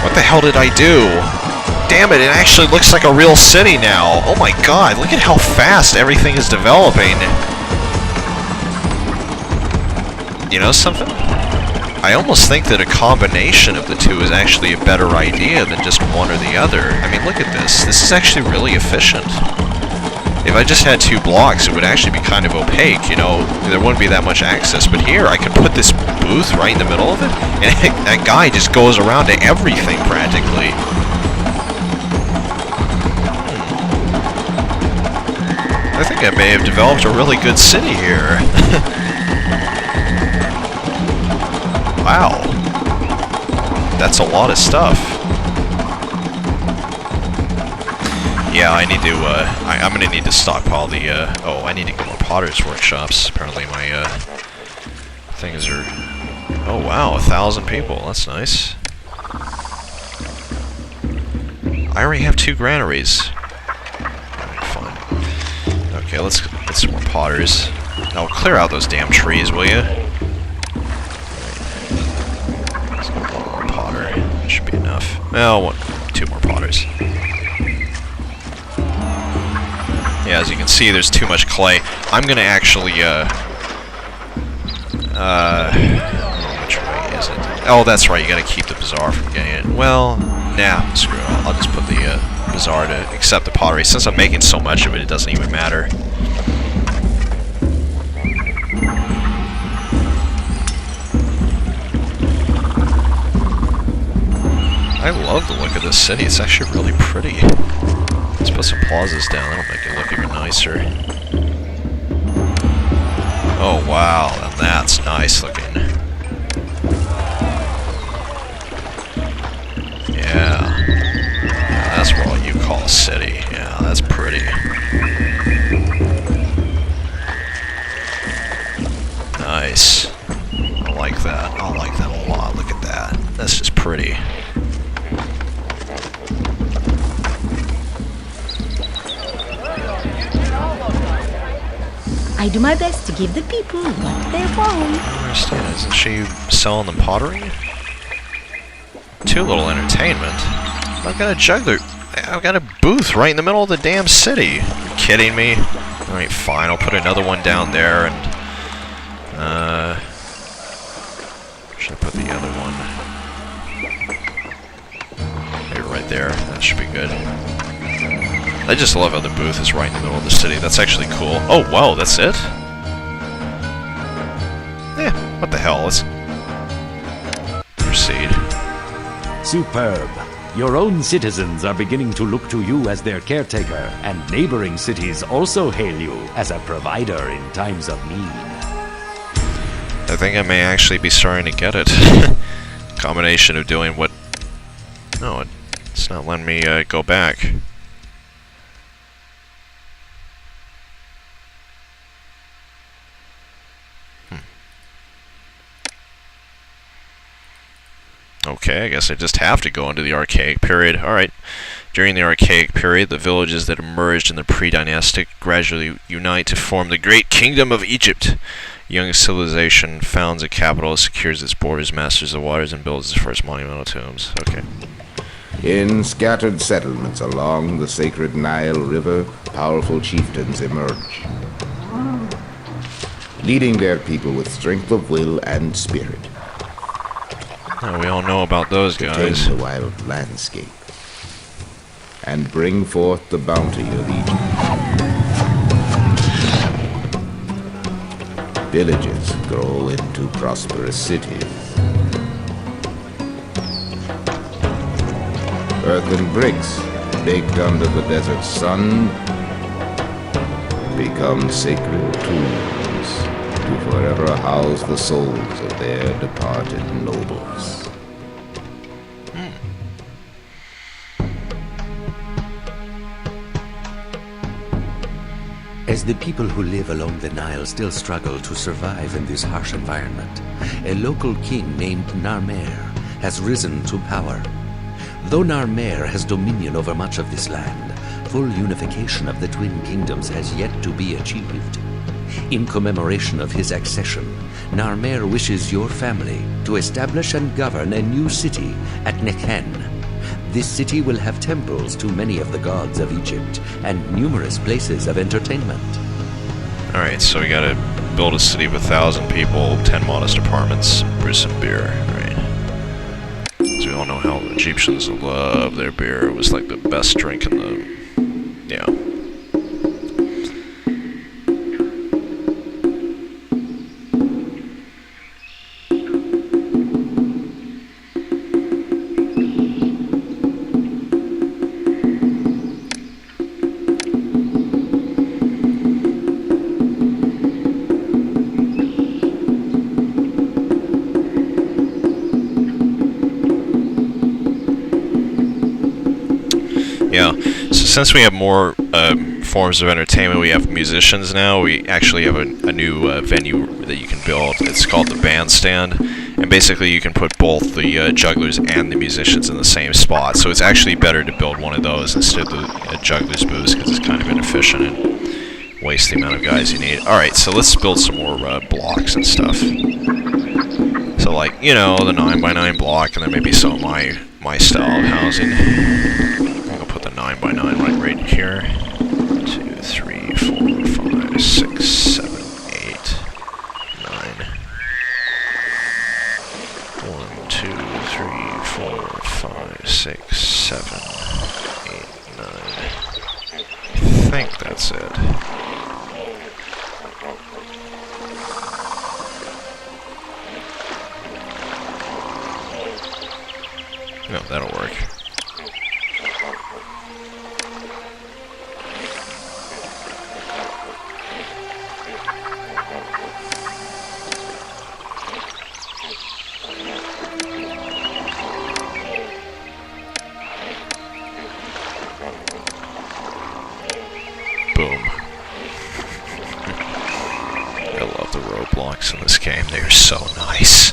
What the hell did I do? Damn it, it actually looks like a real city now. Oh my god, look at how fast everything is developing. You know something? I almost think that a combination of the two is actually a better idea than just one or the other. I mean, look at this. This is actually really efficient. If I just had 2 blocks, it would actually be kind of opaque, you know? There wouldn't be that much access. But here, I could put this booth right in the middle of it, and that guy just goes around to everything, practically. I think I may have developed a really good city here. Wow. That's a lot of stuff. Yeah, I need to, I'm gonna need to stockpile the, oh, I need to get more potter's workshops. Apparently my, things are, oh wow, 1,000 people, that's nice. I already have 2 granaries. Alright, fine. Okay, let's get some more potters. Now, clear out those damn trees, will you? Let's get one more potter. That should be enough. Well, 2 more potters. Yeah, as you can see, there's too much clay. I'm gonna actually, which way is it? Oh, that's right, you gotta keep the bazaar from getting it. Well, nah, screw it. I'll just put the, bazaar to accept the pottery. Since I'm making so much of it, it doesn't even matter. I love the look of this city. It's actually really pretty. Let's put some plazas down. That'll make it look even nicer. Oh wow, now that's nice looking. Yeah. That's what you call a city. Yeah, that's pretty. Nice. I like that. I like that a lot. Look at that. That's just pretty. I do my best to give the people what they want. I don't understand. Isn't she selling them pottery? Too little entertainment. I've got a juggler. I've got a booth right in the middle of the damn city. Are you kidding me? Alright, fine. I'll put another one down there and... should I put the other one? Maybe right there. That should be good. I just love how the booth is right in the middle of the city. That's actually cool. Oh, wow, that's it? Eh, what the hell? Let's proceed. Superb. Your own citizens are beginning to look to you as their caretaker, and neighboring cities also hail you as a provider in times of need. I think I may actually be starting to get it. Combination of doing what... No, it's not letting me go back. Okay, I guess I just have to go into the archaic period. Alright. During the archaic period, the villages that emerged in the predynastic gradually unite to form the great kingdom of Egypt. Young civilization founds a capital, secures its borders, masters the waters, and builds its first monumental tombs. Okay. In scattered settlements along the sacred Nile River, powerful chieftains emerge, leading their people with strength of will and spirit. Oh, we all know about those guys. To tame the wild landscape and bring forth the bounty of Egypt. Villages grow into prosperous cities. Earthen bricks, baked under the desert sun, become sacred tombs to forever house the souls of their departed nobles. As the people who live along the Nile still struggle to survive in this harsh environment, a local king named Narmer has risen to power. Though Narmer has dominion over much of this land, full unification of the twin kingdoms has yet to be achieved. In commemoration of his accession, Narmer wishes your family to establish and govern a new city at Nekhen. This city will have temples to many of the gods of Egypt and numerous places of entertainment. Alright, so we gotta build a city of 1,000 people, 10 modest apartments, brew some beer. Alright. So we all know how Egyptians love their beer. It was like the best drink in the... yeah. Yeah, so since we have more forms of entertainment, we have musicians now, we actually have a new venue that you can build. It's called the bandstand, and basically you can put both the jugglers and the musicians in the same spot, so it's actually better to build one of those instead of the jugglers' booths, because it's kind of inefficient and wastes the amount of guys you need. Alright, so let's build some more blocks and stuff. So like, you know, the 9x9 block, and then maybe some of my style of housing. 9x9 right here. 2, 3, 4, 5, 6, 7, 8, 9. 1, 2, 3, 4, 5, 6, 7, 8, 9. I think that's it. No, that'll work. Boom. I love the roadblocks in this game. They are so nice.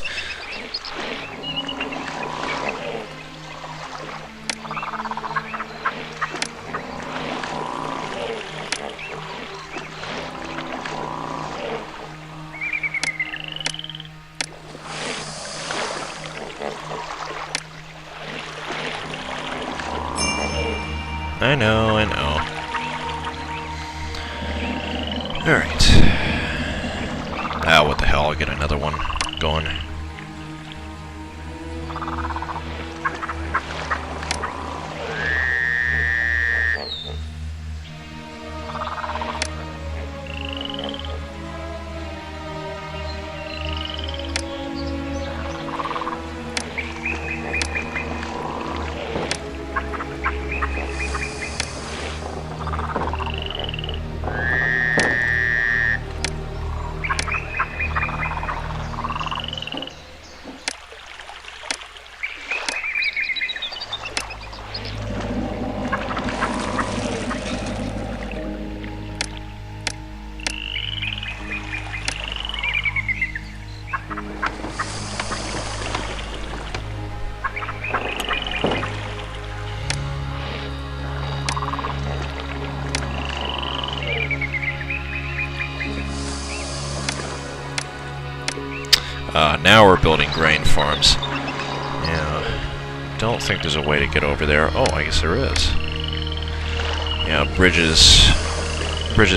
I know. Alright. Ah, what the hell, I'll get another one going. Now we're building grain farms. Yeah, don't think there's a way to get over there. Oh, I guess there is. Yeah, bridges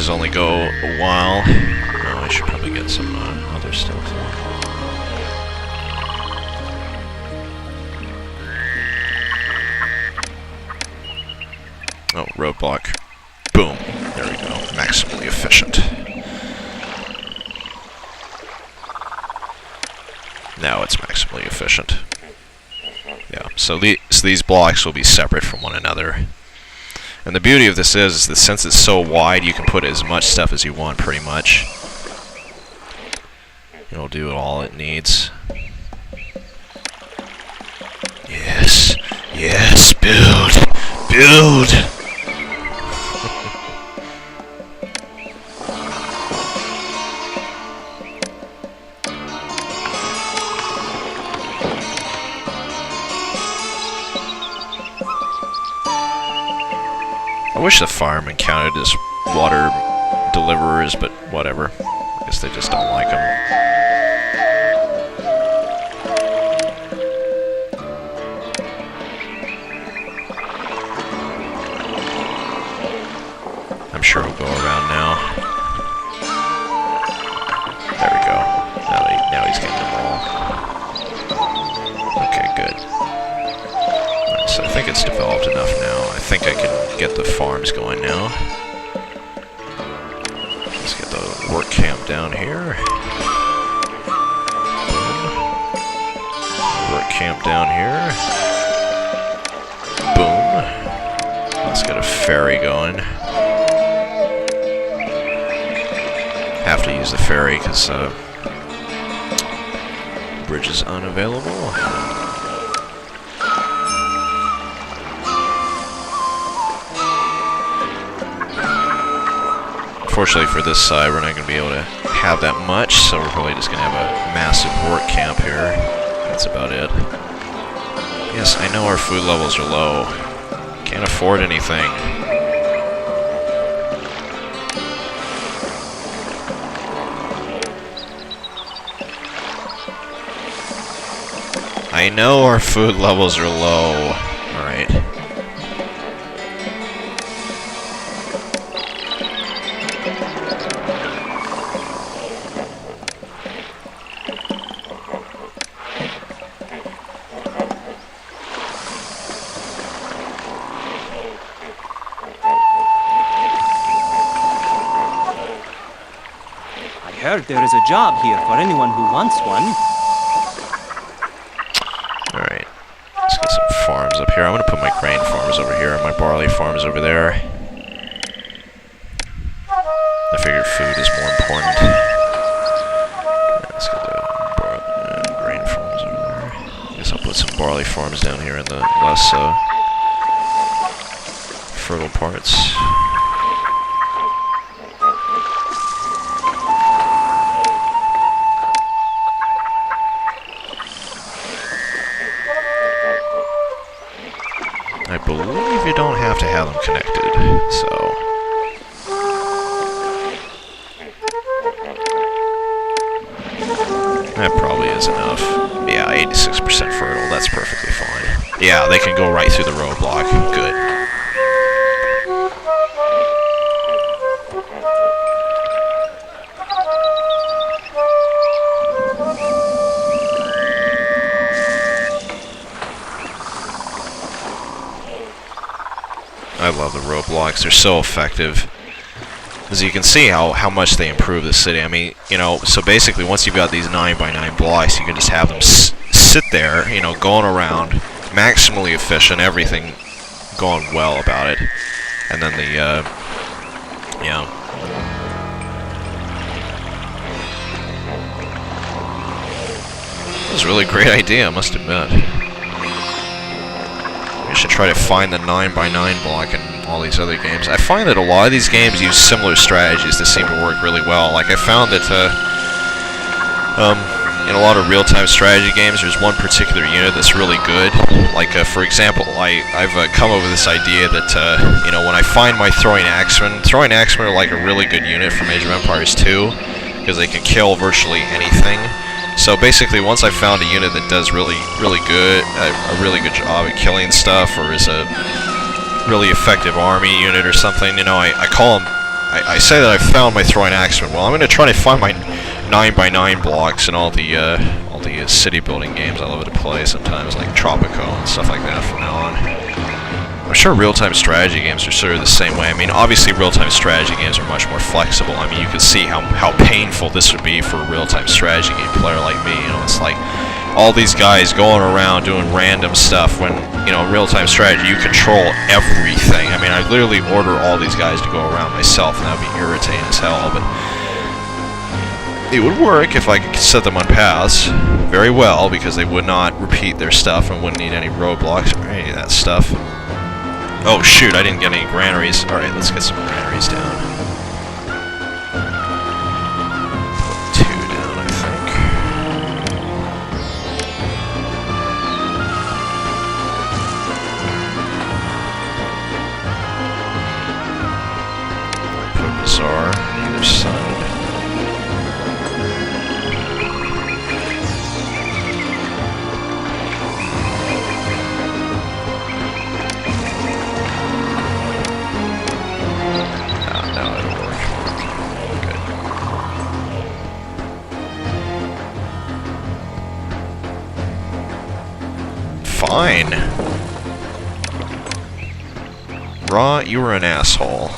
only go a while. Oh, I should probably get some other stuff. Oh, roadblock. Boom. There we go. Maximally efficient. Now it's maximally efficient. Yeah, so these blocks will be separate from one another. And the beauty of this is that since it's so wide, you can put as much stuff as you want, pretty much. It'll do all it needs. Yes, yes, build! I wish the firemen counted as water deliverers, but whatever. I guess they just don't like them. I'm sure he'll go around now. There we go. Now he's getting them all. Okay, good. Right, so I think it's developed enough now. I think I can get the farms going now. Let's get the work camp down here. Boom. Work camp down here. Boom. Let's get a ferry going. Have to use the ferry because bridge is unavailable. Unfortunately for this side, we're not going to be able to have that much, so we're probably just going to have a massive work camp here. That's about it. Yes, I know our food levels are low. Can't afford anything. I know our food levels are low. Alright. I heard there is a job here for anyone who wants one. Alright, let's get some farms up here. I'm going to put my grain farms over here and my barley farms over there. I figured food is more important. Let's get the grain farms over there. I guess I'll put some barley farms down here in the less fertile parts. I believe you don't have to have them connected, so... that probably is enough. Yeah, 86% fertile, that's perfectly fine. Yeah, they can go right through the roadblock. Good. I love the roadblocks, they're so effective. As you can see how much they improve the city. I mean, you know, so basically once you've got these 9x9 blocks, you can just have them sit there, you know, going around, maximally efficient, everything going well about it. And then the, you know, that was a really great idea, I must admit. I should try to find the 9x9 block in all these other games. I find that a lot of these games use similar strategies that seem to work really well. Like I found that in a lot of real-time strategy games, there's one particular unit that's really good. Like for example, I've come up with this idea that you know, when I find my throwing axemen are like a really good unit from Age of Empires 2 because they can kill virtually anything. So basically, once I found a unit that does really good, a really good job at killing stuff, or is a really effective army unit or something, you know, I call them. I say that I've found my throwing axeman. Well, I'm going to try to find my 9x9 blocks in all the city building games I love to play sometimes, like Tropico and stuff like that from now on. I'm sure real-time strategy games are sort of the same way. I mean, obviously real-time strategy games are much more flexible. I mean, you can see how painful this would be for a real-time strategy game player like me. You know, it's like all these guys going around doing random stuff when, you know, real-time strategy, you control everything. I mean, I literally order all these guys to go around myself, and that would be irritating as hell, but it would work if I could set them on paths very well, because they would not repeat their stuff and wouldn't need any roadblocks or any of that stuff. Oh shoot, I didn't get any granaries. Alright, let's get some granaries down. Put 2 down, I think. Put Bazaar. fine. Raw, you were an asshole.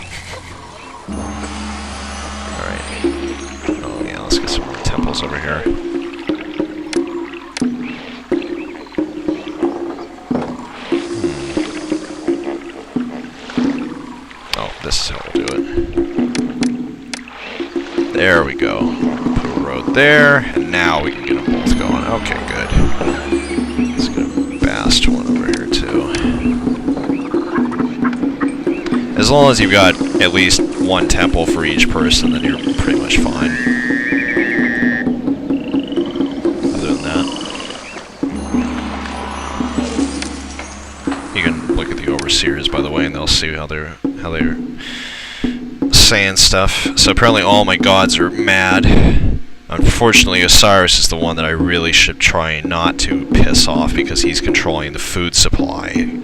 Alright. Oh yeah, let's get some more temples over here. Oh, this is how we'll do it. There we go. Put a road there, and now we can get them both going. Okay, good. Let's get a vast one over here, too. As long as you've got at least one temple for each person, then you're pretty much fine. Other than that, you can look at the overseers, by the way, and they'll see how they're saying stuff. So apparently all my gods are mad. Unfortunately, Osiris is the one that I really should try not to piss off because he's controlling the food supply.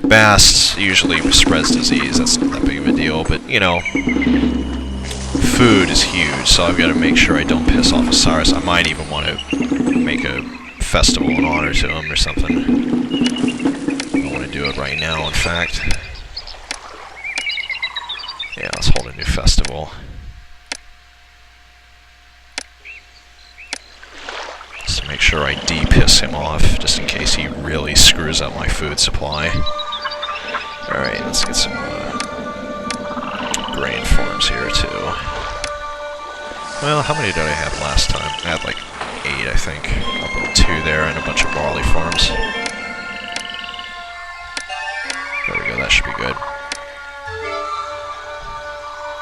Bast usually spreads disease, that's not that big of a deal, but, you know, food is huge, so I've got to make sure I don't piss off Osiris. I might even want to make a festival in honor to him or something. I don't want to do it right now, in fact. Yeah, let's hold a new festival. Just to make sure I de-piss him off, just in case he really screws up my food supply. Alright, let's get some grain farms here, too. Well, how many did I have last time? I had like 8, I think. I'll put 2 there and a bunch of barley farms. There we go, that should be good.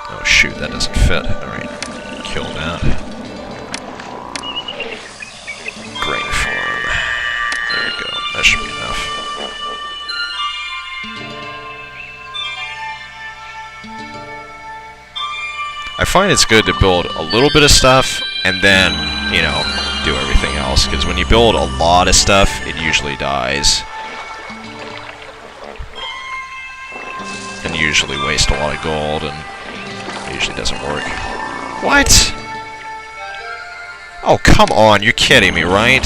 Oh shoot, that doesn't fit. Alright, kill that. Grain farm. There we go, that should be enough. I find it's good to build a little bit of stuff and then, you know, do everything else. Because when you build a lot of stuff, it usually dies. And you usually waste a lot of gold and it usually doesn't work. What? Oh, come on, you're kidding me, right?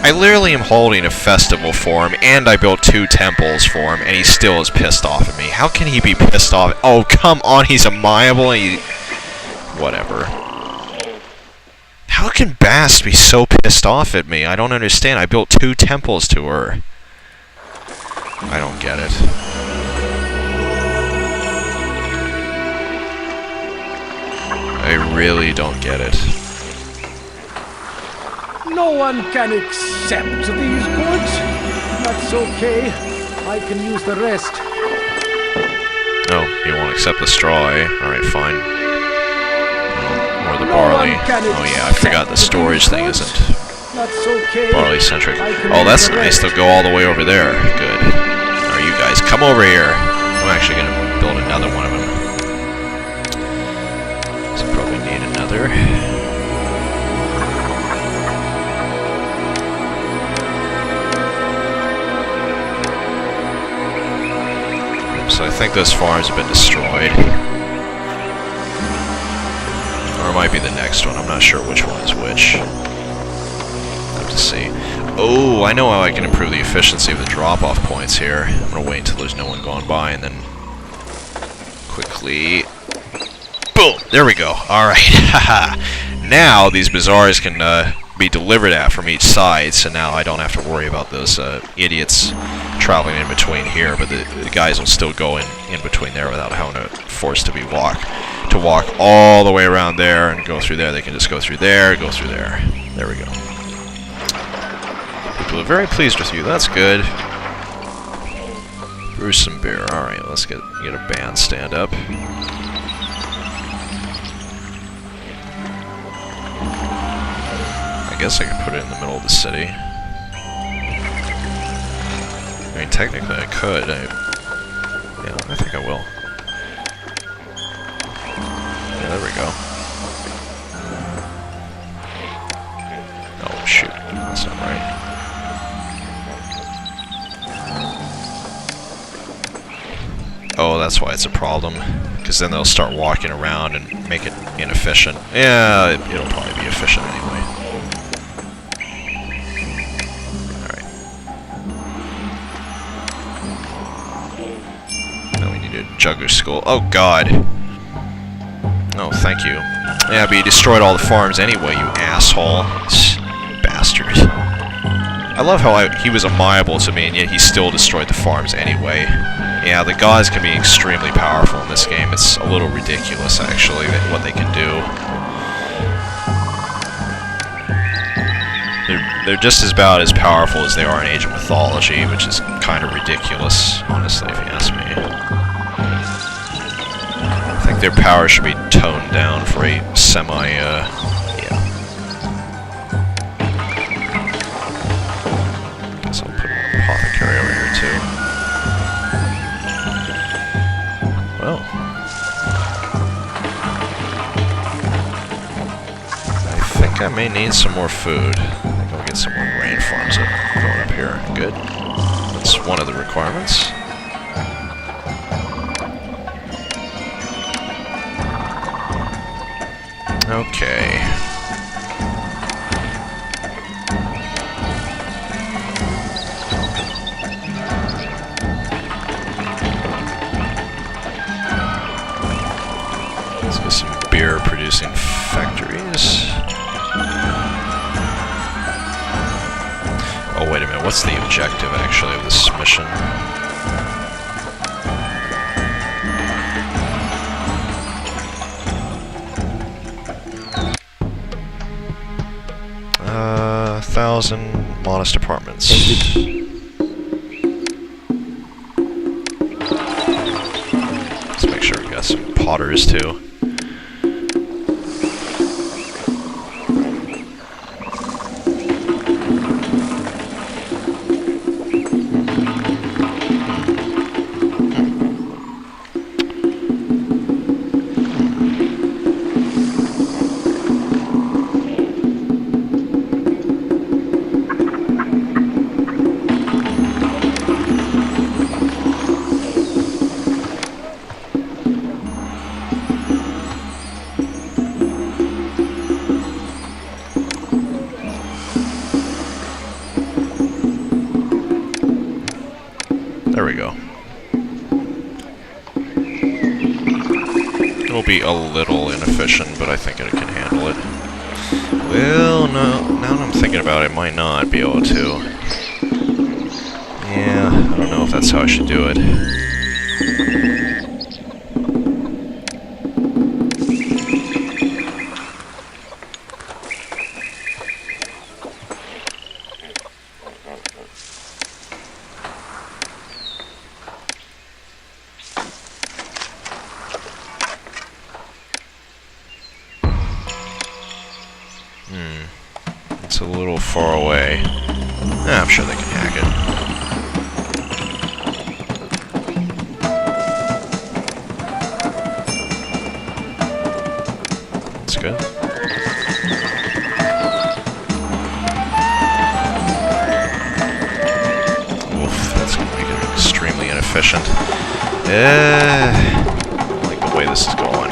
I literally am holding a festival for him, and I built 2 temples for him, and he still is pissed off at me. How can he be pissed off? Oh, come on, he's amiable, and he... Whatever. How can Bast be so pissed off at me? I don't understand. I built 2 temples to her. I don't get it. I really don't get it. No one can accept these goods. That's okay. I can use the rest. No, you won't accept the straw, eh? Alright, fine. Or the barley. Oh yeah, I forgot the storage thing isn't barley-centric. Oh, that's nice. They'll go all the way over there. Good. Alright, you guys, come over here. I'm actually going to build another one of them. So probably need another. So I think those farms have been destroyed. Or it might be the next one. I'm not sure which one is which. I'll have to see. Oh, I know how I can improve the efficiency of the drop-off points here. I'm going to wait until there's no one going by and then quickly... Boom! There we go. Alright. Haha. Now these bazaars can be delivered at from each side, so now I don't have to worry about those idiots traveling in between here, but the guys will still go in between there without having to force to walk all the way around there and go through there. They can just go through there, go through there. There we go. People are very pleased with you. That's good. Brew some beer. Alright, let's get a band stand up. I guess I could put it in the middle of the city. I mean, technically I could. Yeah, I think I will. Yeah, there we go. Oh, shoot. That's not right. Oh, that's why it's a problem. Because then they'll start walking around and make it inefficient. Yeah, it'll probably be efficient anyway. juggler school. Oh god. Oh, thank you. Yeah, but you destroyed all the farms anyway, you asshole. Bastard. I love how he was amiable to me, and yet he still destroyed the farms anyway. Yeah, the gods can be extremely powerful in this game. It's a little ridiculous, actually, what they can do. They're just about as powerful as they are in Age of Mythology, which is kind of ridiculous, honestly, if you ask me. I think their power should be toned down for a yeah. Guess I'll put an apothecary over here, too. Well. I think I may need some more food. I think I'll get some more grain farms going up here. Good. That's one of the requirements. Okay. Let's get some beer producing factories. Oh, wait a minute. What's the objective, actually, of this mission? 1,000 modest apartments. Let's make sure we got some potters too. There we go. It'll be a little inefficient, but I think it can handle it. Well, no, now that I'm thinking about it, it might not be able to. Yeah, I don't know if that's how I should do it. It's a little far away. I'm sure they can hack it. That's good. Oof, that's going to make it extremely inefficient. I don't like the way this is going.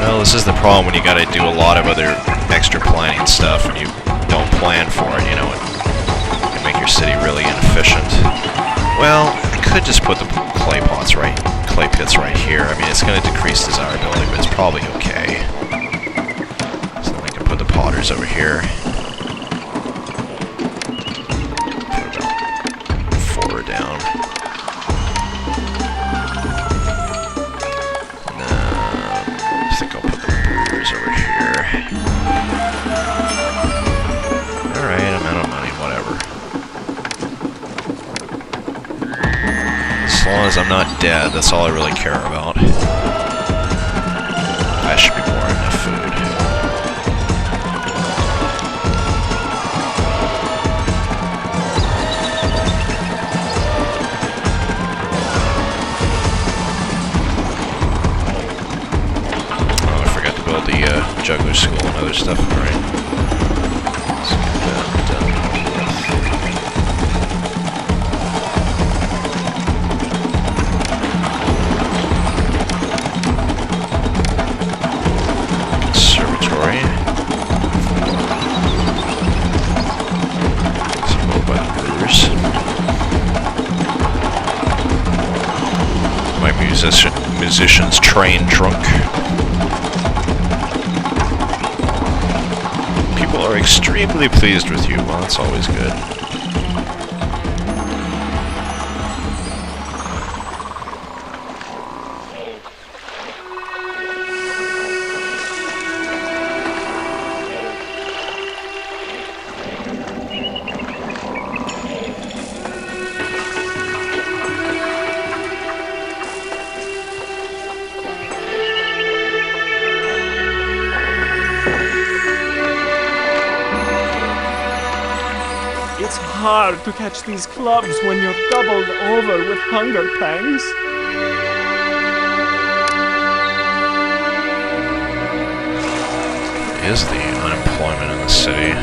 Well, this is the problem when you gotta do a lot of other extra planning stuff and you don't plan for it, you know, it can make your city really inefficient. Well, I could just put the clay pits right here. I mean, it's gonna decrease desirability, but it's probably okay. So then we can put the potters over here. Put about 4 down. I think I'll put the brewers over here. Alright, I'm out of money, whatever. As long as I'm not dead, that's all I really care about. That should be more than enough food. The juggler school and other stuff. Alright. Let's get that done. Conservatory. Some robot brewers. musicians train drunk. People are extremely pleased with you. Well, that's always good. It's hard to catch these clubs when you're doubled over with hunger pangs. Is the unemployment in the city?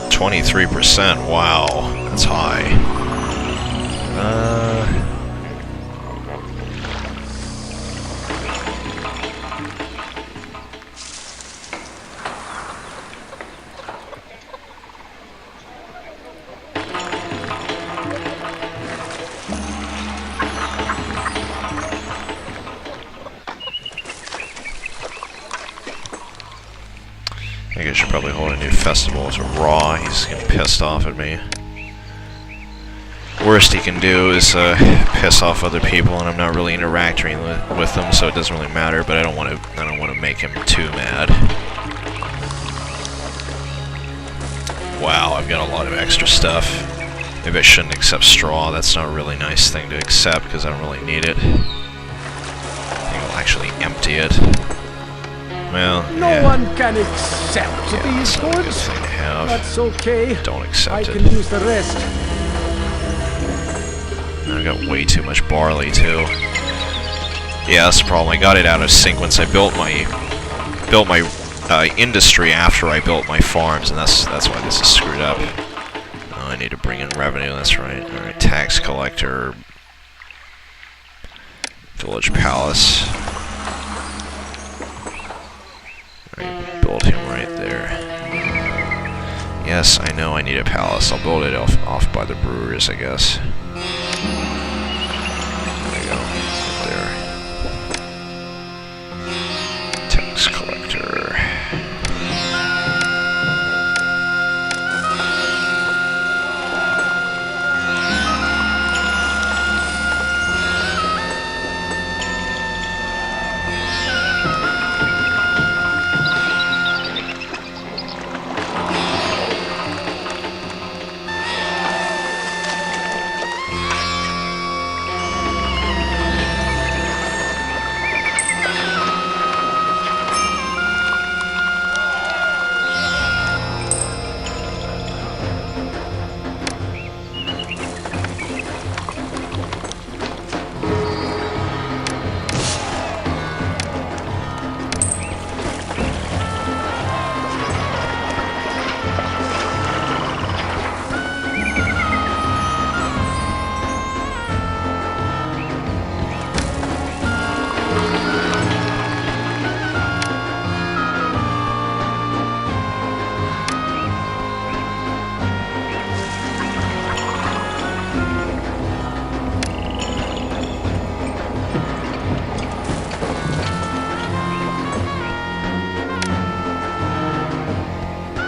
23%, wow, that's high. I think I should probably hold a new festival to Raw. He's getting pissed off at me. Worst he can do is piss off other people, and I'm not really interacting with them, so it doesn't really matter. But I don't want to make him too mad. Wow, I've got a lot of extra stuff. Maybe I shouldn't accept straw. That's not a really nice thing to accept because I don't really need it. I think I'll actually empty it. Well, no one can accept these not a good goods. thing to have. That's okay. Don't accept I it. can use the rest. I got way too much barley too. Yeah, that's the problem. I got it out of sequence. I built my industry after I built my farms, and that's why this is screwed up. Oh, I need to bring in revenue. That's right. All right, tax collector, village palace. Build him right there. Yes, I know I need a palace. I'll build it off by the brewers, I guess. There you go. There. Tax collector.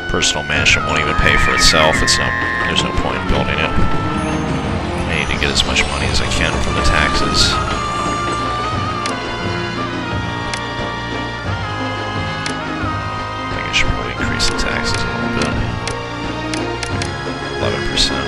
Personal mansion won't even pay for itself. There's no point in building it. I need to get as much money as I can from the taxes. I think I should probably increase the taxes a little bit. 11%.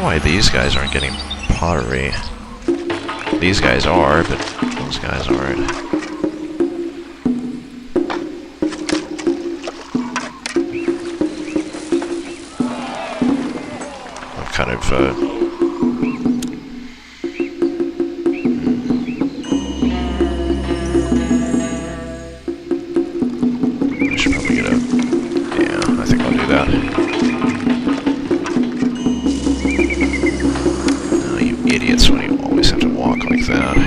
Why these guys aren't getting pottery. These guys are, but those guys aren't. I've I should probably get a... Yeah, I think I'll do that. Oh, you idiots, when you always have to walk like that.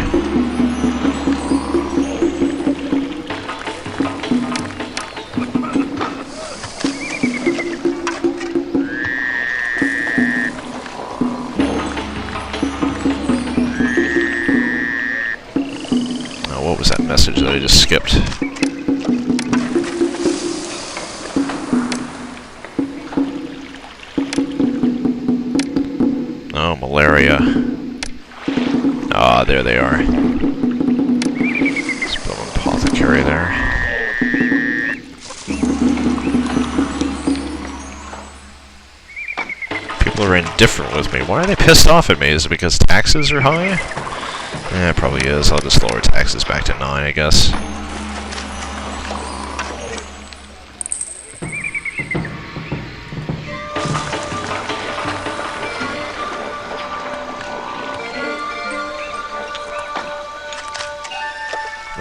Oh, what was that message that I just skipped? Oh, malaria. Ah, there they are. Let's build an apothecary there. People are indifferent with me. Why are they pissed off at me? Is it because taxes are high? Yeah, it probably is. I'll just lower taxes back to 9, I guess.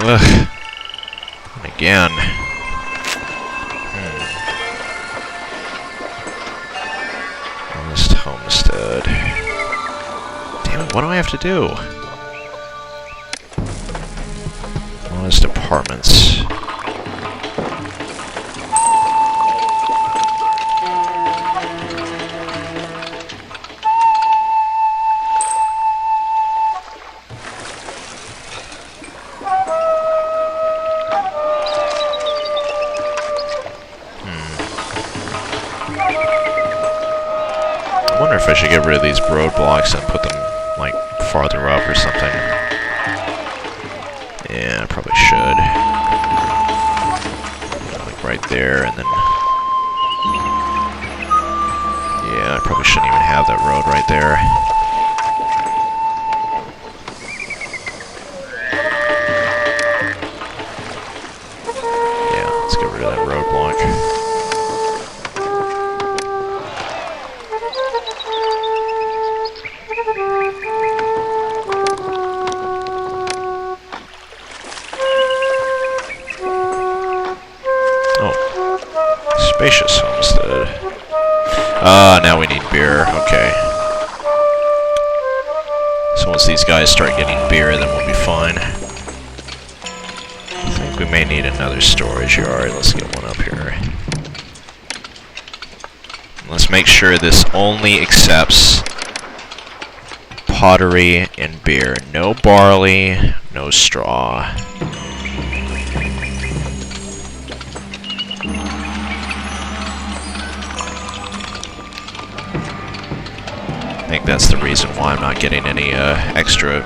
Ugh. And again. Honest homestead. Damn it, what do I have to do? Honest apartments. I wonder if I should get rid of these roadblocks and put them, like, farther up or something. Yeah, I probably should. Like, right there, and then... Yeah, I probably shouldn't even have that road right there. Yeah, let's get rid of that roadblock. Spacious homestead. Now we need beer. Okay. So once these guys start getting beer, then we'll be fine. I think we may need another storage yard. Let's get one up here. Let's make sure this only accepts pottery and beer. No barley, no straw. I think that's the reason why I'm not getting any extra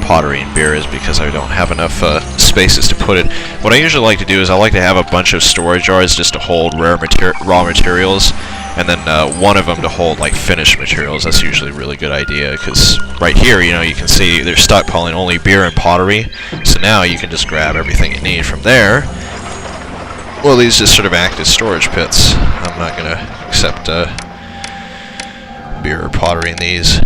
pottery and beer, is because I don't have enough spaces to put it. What I usually like to do is I like to have a bunch of storage yards just to hold raw materials, and then one of them to hold like finished materials. That's usually a really good idea, because right here, you know, you can see they're stockpiling only beer and pottery, so now you can just grab everything you need from there. Well, these just sort of act as storage pits. I'm not going to accept beer or pottery in these.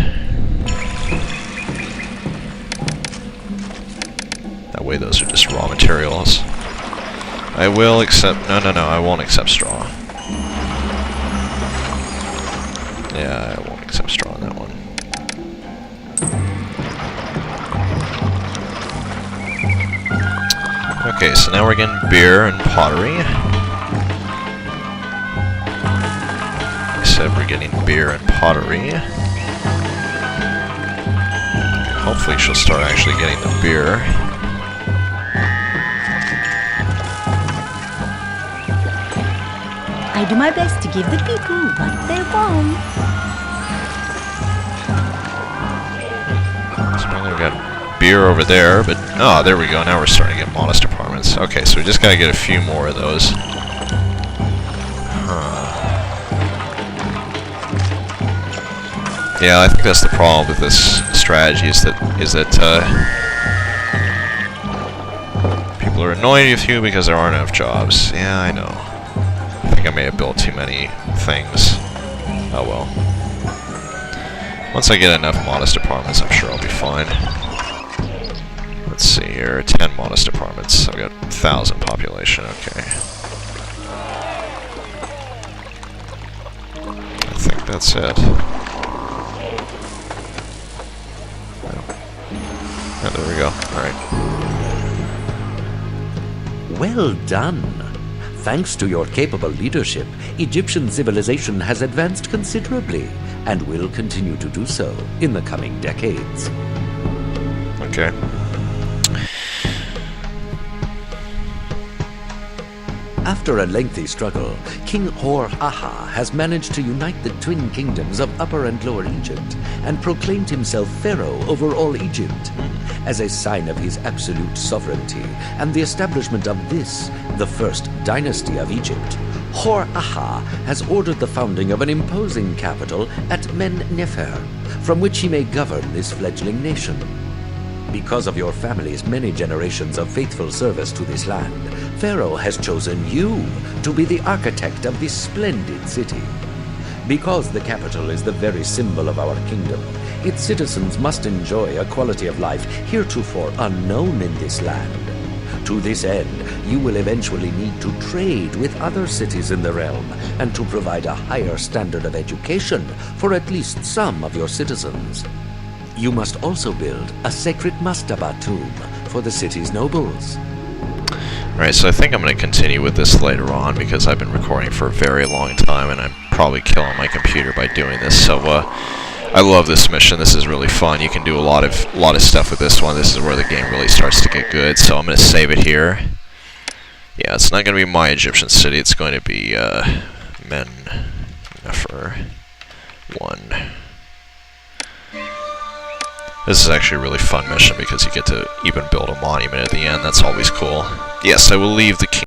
That way those are just raw materials. I will accept... No, I won't accept straw. Yeah, I won't accept straw on that one. Okay, so now we're getting beer and pottery. I said we're getting beer and pottery. Hopefully she'll start actually getting the beer. I do my best to give the people what they want. So now we've got beer over there, but... Oh, there we go. Now we're starting to get modest apartments. Okay, so we just gotta get a few more of those. Yeah, I think that's the problem with this strategy, is that people are annoyed with you because there aren't enough jobs. Yeah, I know. I think I may have built too many things. Oh well. Once I get enough modest apartments, I'm sure I'll be fine. Let's see here, 10 modest apartments. I've got 1,000 population, okay. I think that's it. Oh, there we go, alright. Well done. Thanks to your capable leadership, Egyptian civilization has advanced considerably and will continue to do so in the coming decades. Okay. After a lengthy struggle, King Hor-Aha has managed to unite the twin kingdoms of Upper and Lower Egypt and proclaimed himself Pharaoh over all Egypt. As a sign of his absolute sovereignty and the establishment of this, the first dynasty of Egypt, Hor-Aha has ordered the founding of an imposing capital at Men-Nefer, from which he may govern this fledgling nation. Because of your family's many generations of faithful service to this land, Pharaoh has chosen you to be the architect of this splendid city. Because the capital is the very symbol of our kingdom, its citizens must enjoy a quality of life heretofore unknown in this land. To this end, you will eventually need to trade with other cities in the realm and to provide a higher standard of education for at least some of your citizens. You must also build a sacred mastaba tomb for the city's nobles. Alright, so I think I'm going to continue with this later on because I've been recording for a very long time and I'm probably killing my computer by doing this. So I love this mission. This is really fun. You can do a lot of stuff with this one. This is where the game really starts to get good. So I'm going to save it here. Yeah, it's not going to be my Egyptian city. It's going to be Men-Nefer 1. This is actually a really fun mission because you get to even build a monument at the end. That's always cool. Yes, I will leave the